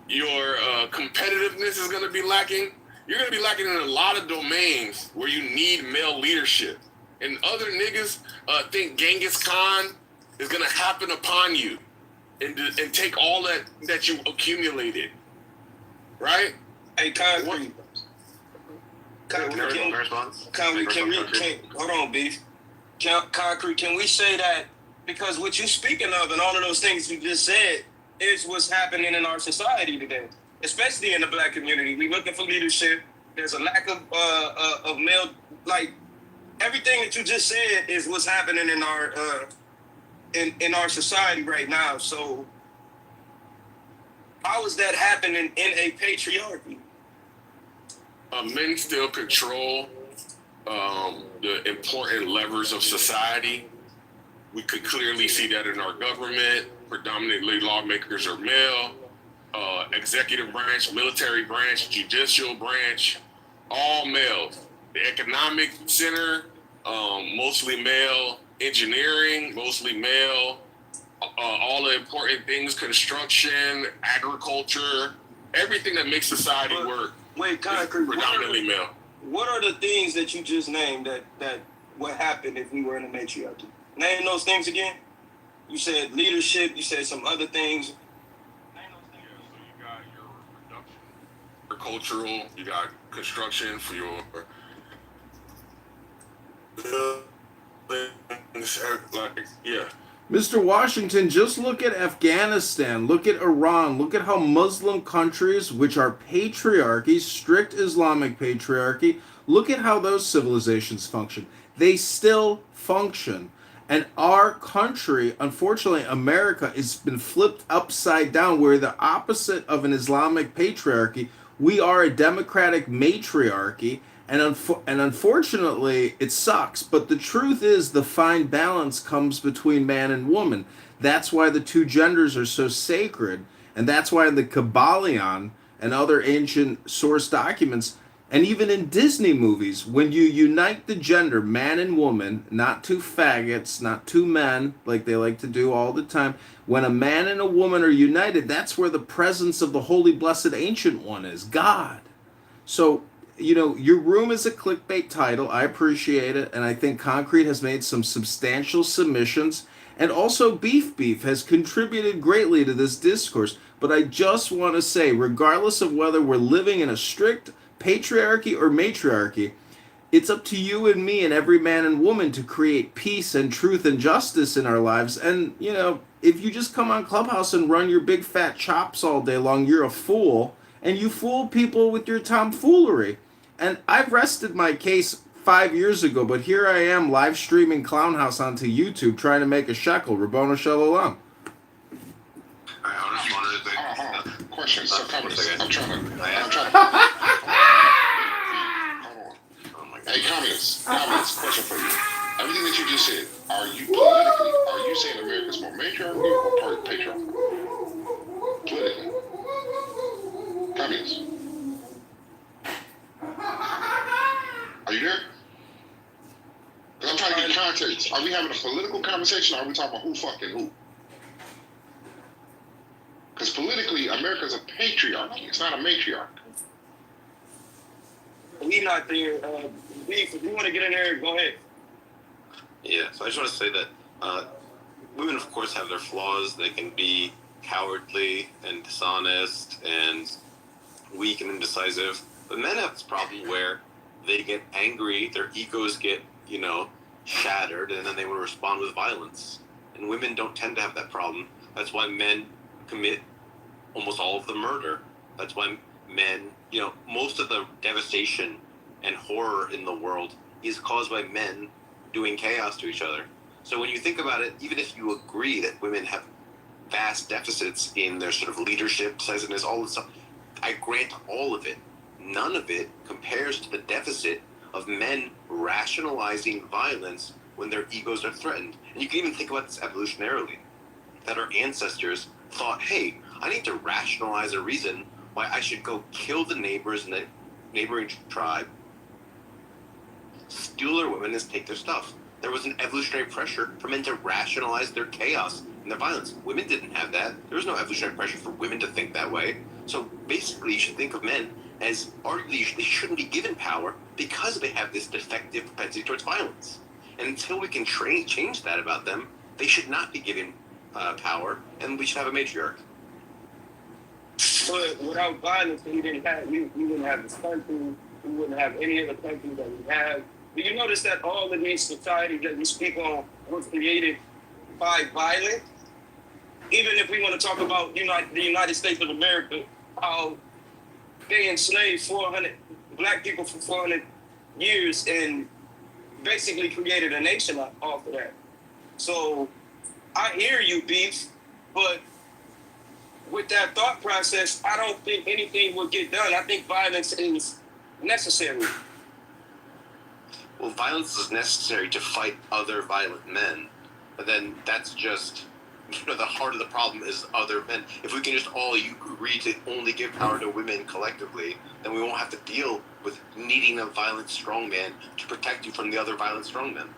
Your competitiveness is going to be lacking. You're going to be lacking in a lot of domains where you need male leadership. And other niggas think Genghis Khan is going to happen upon you and take all that you accumulated. Right? Hey, Concrete. Hold on, Beef. Concrete, can we say that because what you're speaking of and all of those things you just said is what's happening in our society today, especially in the black community. We're looking for leadership. There's a lack of male, everything that you just said is what's happening in our in our society right now. So how is that happening in a patriarchy? Men still control the important levers of society. We could clearly see that in our government. Predominantly lawmakers are male, executive branch, military branch, judicial branch, all males. The economic center, mostly male. Engineering, mostly male. All the important things, construction, agriculture, everything that makes society work. Wait, Concrete, predominantly male. What are the things that you just named that would happen if we were in a matriarchy? Name those things again. You said leadership. You said some other things. So you got your production, agricultural. You got construction for your. Yeah. Mr. Washington, just look at Afghanistan, look at Iran, look at how Muslim countries, which are patriarchies, strict Islamic patriarchy, look at how those civilizations function. They still function. And our country, unfortunately, America, has been flipped upside down. We're the opposite of an Islamic patriarchy. We are a democratic matriarchy. And unfortunately, it sucks. But the truth is, the fine balance comes between man and woman. That's why the two genders are so sacred, and that's why in the Kabbalion and other ancient source documents, and even in Disney movies, when you unite the gender, man and woman, not two faggots, not two men, like they like to do all the time, when a man and a woman are united, that's where the presence of the Holy Blessed Ancient One is, God. So, your room is a clickbait title. I appreciate it. And I think Concrete has made some substantial submissions. And also, Beef has contributed greatly to this discourse. But I just want to say, regardless of whether we're living in a strict patriarchy or matriarchy, it's up to you and me and every man and woman to create peace and truth and justice in our lives. And, if you just come on Clubhouse and run your big fat chops all day long, you're a fool. And you fool people with your tomfoolery. And I've rested my case 5 years ago, but here I am live streaming Clownhouse onto YouTube trying to make a shekel. Rabbona Shalom. I just wanted to think. Question. So, communist. I'm trying to. Hold on. Hey, communist. Question for you. Everything that you just said, are you saying America's more matriarchal or patriarchal? Politically. Communist. Are you there? Because I'm trying to get context. Are we having a political conversation or are we talking about who fucking who? Because politically, America's a patriarchy. It's not a matriarch. We not there. Beef, if you want to get in there, go ahead. Yeah, so I just want to say that women, of course, have their flaws. They can be cowardly and dishonest and weak and indecisive. But men have this problem where they get angry, their egos get, shattered, and then they will respond with violence. And women don't tend to have that problem. That's why men commit almost all of the murder. That's why men, most of the devastation and horror in the world is caused by men doing chaos to each other. So when you think about it, even if you agree that women have vast deficits in their sort of leadership, decisiveness, all this stuff, I grant all of it. None of it compares to the deficit of men rationalizing violence when their egos are threatened. And you can even think about this evolutionarily, that our ancestors thought, hey, I need to rationalize a reason why I should go kill the neighbors in the neighboring tribe, steal their women, and take their stuff. There was an evolutionary pressure for men to rationalize their chaos and their violence. Women didn't have that. There was no evolutionary pressure for women to think that way. So basically, you should think of men as arguably they shouldn't be given power because they have this defective propensity towards violence. And until we can change that about them, they should not be given power, and we should have a matriarch. But without violence, we wouldn't have this country. We wouldn't have any other country that we have. Do you notice that all of these societies that we speak on was created by violence? Even if we want to talk about the United States of America, how they enslaved 400 black people for 400 years and basically created a nation off of that. So I hear you, Beef, but with that thought process, I don't think anything will get done. I think violence is necessary. Well, violence is necessary to fight other violent men, but then that's just, the heart of the problem is other men. If we can just all agree to only give power to women collectively, then we won't have to deal with needing a violent strongman to protect you from the other violent strongmen.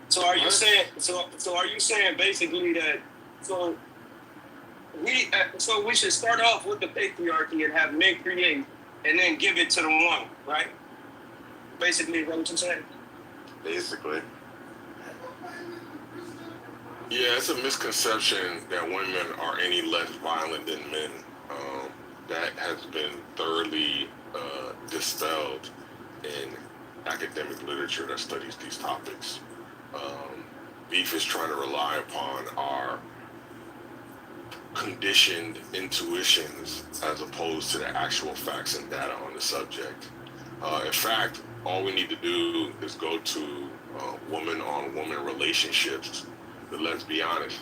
So are you saying? So are you saying basically that? So we should start off with the patriarchy and have men create, and then give it to the woman, right? Basically, is that what you're saying? Basically. Yeah, it's a misconception that women are any less violent than men. That has been thoroughly dispelled in academic literature that studies these topics. Beef is trying to rely upon our conditioned intuitions as opposed to the actual facts and data on the subject. In fact, all we need to do is go to woman-on-woman relationships, but let's be honest,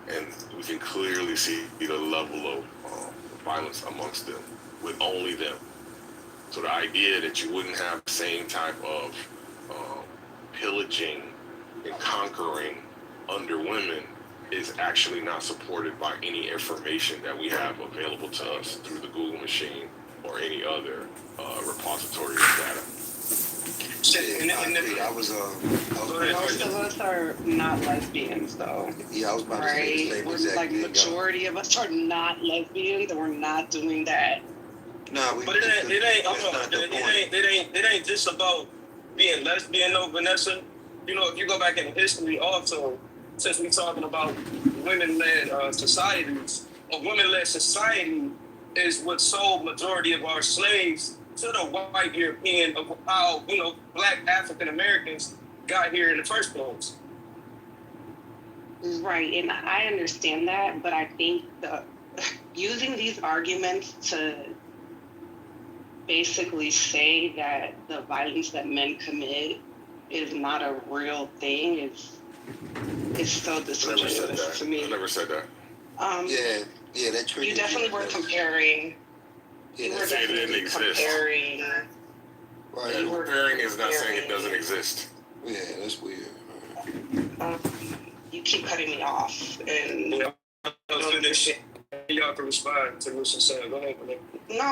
and we can clearly see the level of violence amongst them, with only them. So the idea that you wouldn't have same type of pillaging and conquering under women is actually not supported by any information that we have available to us through the Google machine or any other repository of data. I was Most of us are not lesbians, though. Yeah, I was about to say the same We're exact like thing. majority of us are not lesbians, and we're not doing that. Nah, But it ain't just about being lesbian, though, Vanessa. You know, if you go back in history, also, since we're talking about women-led societies, a women-led society is what sold majority of our slaves to the white European of how, you know, black African Americans got here in the first place. Right, and I understand that, but I think using these arguments to basically say that the violence that men commit is not a real thing is so disingenuous to me. I never said that. Yeah, that triggers you definitely were comparing. Yeah, you were Say it didn't definitely exist. comparing. Right. You were Comparing is not saying it doesn't exist. Yeah, that's weird. You keep cutting me off, and Yeah, I'll finish. Y'all can respond to what she said. Go ahead, no,